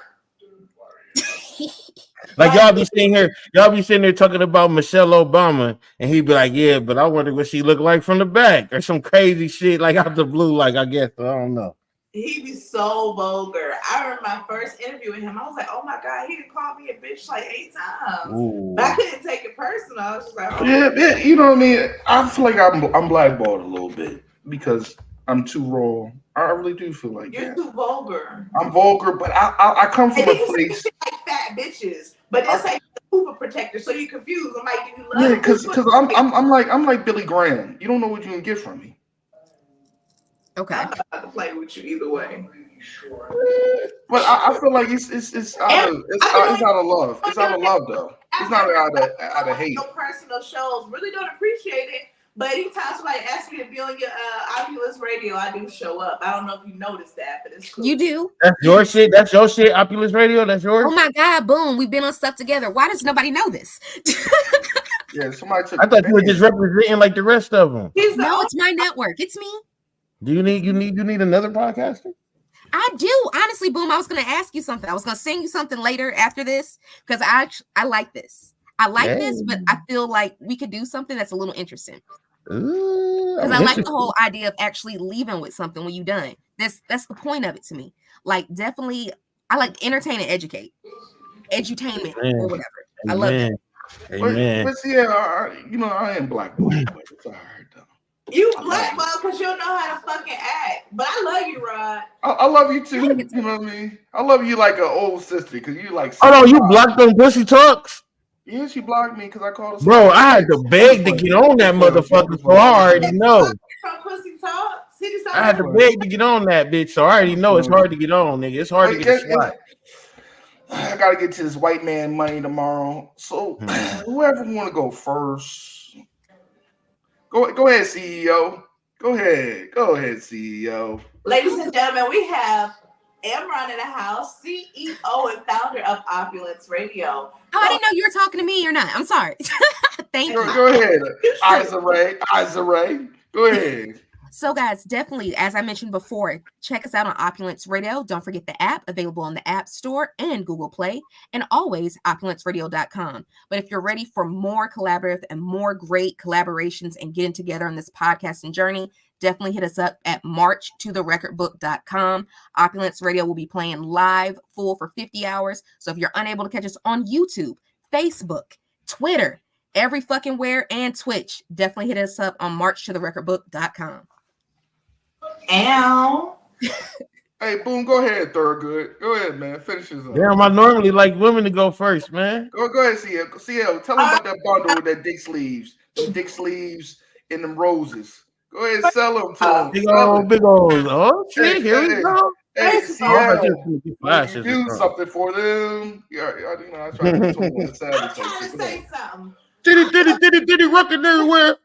Like y'all be sitting there talking about Michelle Obama, and he'd be like, "Yeah, but I wonder what she looked like from the back," or some crazy shit like out the blue. Like I guess I don't know. He be so vulgar. I remember my first interview with him. I was like, "Oh my god, he done called me a bitch like 8 times." Ooh. But I couldn't take it personal. I was just like, "Oh yeah, you know what I mean. I feel like I'm blackballed a little bit because I'm too raw. I really do feel like you're too vulgar. I'm vulgar, but I come from a place like fat bitches, but it's like the Hoover protector, so you're confused. I'm like, do you love? Yeah, because I'm like Billy Graham. You don't know what you can get from me. Okay. I'm not about to play with you either way. But I feel like it's out of love. It's out of love though. It's not out of hate. No personal shows really don't appreciate it. But anytime somebody asks me to be on your Opulence Radio, I do show up. I don't know if you noticed that, but it's cool. You do. That's your shit. That's your shit. Opulence Radio. That's yours. Oh my god! Boom. We've been on stuff together. Why does nobody know this? Yeah, somebody took. I thought you were just representing like the rest of them. No, it's my network. It's me. Do you need another podcaster? I do. Honestly, Boom, I was going to ask you something. I was going to send you something later after this because I like this. I like this, but I feel like we could do something that's a little interesting. Because I like the whole idea of actually leaving with something when you're done. That's the point of it to me. Like, definitely, I like entertain and educate. Edutainment or whatever. I love it. Amen. But see, I am blackballed, but it's all right though. You blackballed because you don't know how to fucking act. But I love you, Rod. I love you too. You know what I mean? I love you like an old sister because you like. Oh no, you blocked them pussy talks. Yeah, she blocked me because I called her. Bro, I had to beg to get on that motherfucker, so I already know. From pussy talk, I had to beg to get on that bitch, so I already know it's hard to get on, nigga. It's hard to get a spot. I gotta get to this white man money tomorrow. So whoever want to go first, go ahead, CEO. Go ahead, CEO. Ladies and gentlemen, we have Emron in the house, CEO and founder of Opulence Radio. Oh, I didn't know you were talking to me or not. I'm sorry. Thank you. Go ahead, Isaray. Go ahead. So, guys, definitely, as I mentioned before, check us out on Opulence Radio. Don't forget the app available on the App Store and Google Play, and always opulenceradio.com. But if you're ready for more collaborative and more great collaborations and getting together on this podcasting journey, definitely hit us up at marchtotherecordbook.com. Opulence Radio will be playing live full for 50 hours. So if you're unable to catch us on YouTube, Facebook, Twitter, every fucking where, and Twitch, definitely hit us up on marchtotherecordbook.com. Ow. Hey, Boom, go ahead, Thurgood. Go ahead, man. Finish this up. Damn, I normally like women to go first, man. Go ahead, CL. Tell them about that bundle with that dick sleeves. Them dick sleeves and them roses. Go ahead and sell them to them. Big old. Oh, shit, here we go. Hey, CL, you do something for them. Yeah, I try to talk on the side. I'm trying to say something. Diddy, rocking everywhere.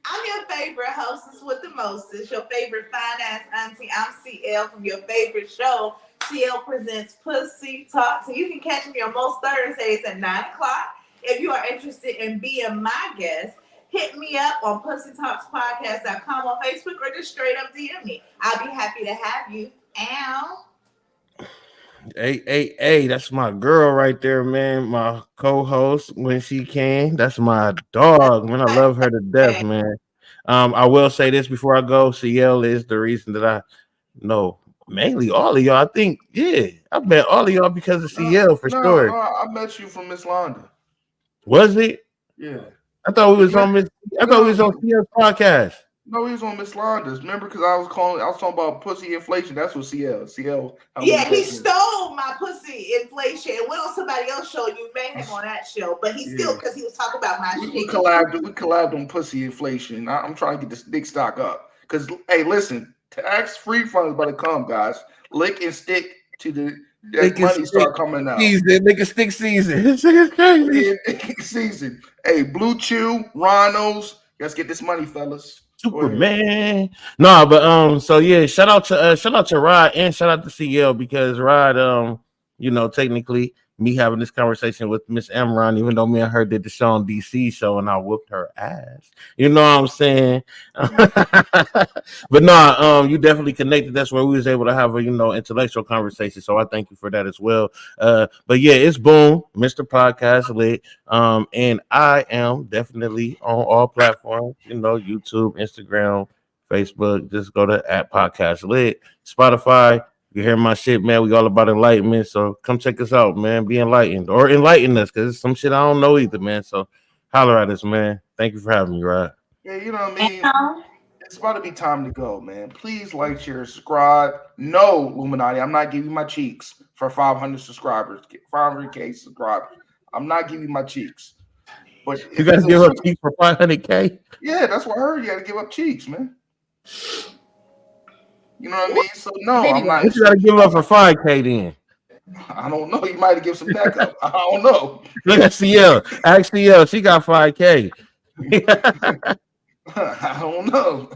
I'm your favorite hostess with the mostest, your favorite fine-ass auntie. I'm CL from your favorite show, CL Presents Pussy Talk. So you can catch me on most Thursdays at 9 o'clock. if you are interested in being my guest, hit me up on pussytalkspodcast.com on Facebook or just straight up DM me. I'll be happy to have you. Ow. Hey, that's my girl right there, man. My co-host when she can. That's my dog, man. I love her to death, man. I will say this before I go. CL is the reason that I know mainly all of y'all. I think, yeah, I met all of y'all because of CL for sure. No, I met you from Miss Londa. Was it? Yeah. I thought we was on Miss. I thought we was on CL's podcast. No, he was on Miss Londa's. Remember, because I was talking about pussy inflation. That's what CL. Yeah, he stole my pussy inflation. It went on somebody else's show. You made him on that show, but he still, because he was talking about my shit. We collabed on pussy inflation. I'm trying to get this big stock up. Because, hey, listen, tax refund is about to come, guys. Lick and stick to the money start coming out. Make a stick season. This is crazy. Season. Hey, Blue Chew, Rhinos. Let's get this money, fellas. Superman. No, but so yeah, shout out to Rod and shout out to CL because Rod, technically me having this conversation with Miss Emron, even though me and her did the show on DC show and I whooped her ass. You know what I'm saying? But no, you definitely connected. That's where we was able to have a intellectual conversation. So I thank you for that as well. But yeah, it's boom, Mr. Podcast Lit. And I am definitely on all platforms, YouTube, Instagram, Facebook. Just go to @Podcast Lit, Spotify. You hear my shit, man. We all about enlightenment. So come check us out, man. Be enlightened or enlighten us because some shit I don't know either, man. So holler at us, man. Thank you for having me, Rod. Yeah, you know what I mean? It's about to be time to go, man. Please like, share, subscribe. No, Illuminati, I'm not giving you my cheeks for 500 subscribers, 500K subscribers. I'm not giving you my cheeks. But you got to give up cheeks for 500K? Yeah, that's what I heard. You got to give up cheeks, man. You know what I mean? So no, I'm not. What you gotta give up for 5K then? I don't know. You might have given some back up. I don't know. Look at CL. Ask CL. She got 5K. I don't know.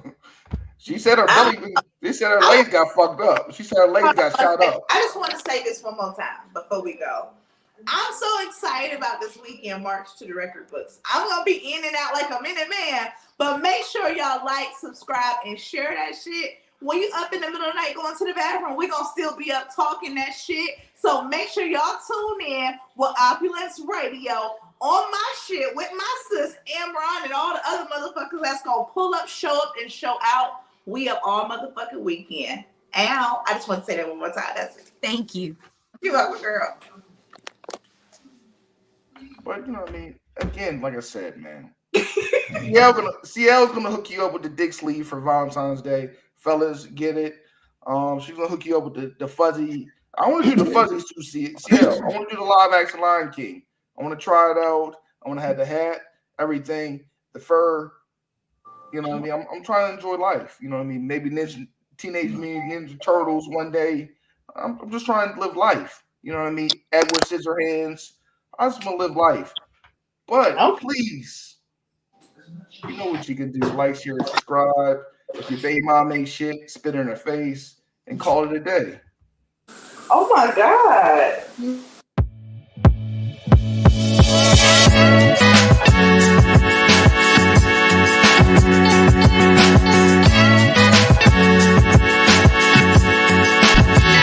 She said her belly. They said her legs got fucked up. She said her legs got shot up. I just want to say this one more time before we go. I'm so excited about this weekend march to the record books. I'm gonna be in and out like a minute man, but make sure y'all like, subscribe, and share that shit. When you up in the middle of the night going to the bathroom, we're going to still be up talking that shit. So make sure y'all tune in with Opulence Radio on my shit with my sis, Amron, and all the other motherfuckers that's going to pull up, show up, and show out. We up all motherfucking weekend. Ow. I just want to say that one more time. That's it. Thank you. You welcome, girl. But you know what I mean? Again, like I said, man. CL's gonna hook you up with the dick sleeve for Valentine's Day. Fellas, get it. She's gonna hook you up with the fuzzy. I want to do the fuzzies too, CL. I want to do the live action Lion King. I want to try it out. I want to have the hat, everything, the fur. You know what I mean? I'm trying to enjoy life. You know what I mean? Maybe Teenage Mutant Ninja Turtles one day. I'm just trying to live life. You know what I mean? Edward Scissorhands. I just want to live life. But please, you know what you can do. Like, share, subscribe. If your baby mom ain't shit, spit in her face and call it a day. Oh my God.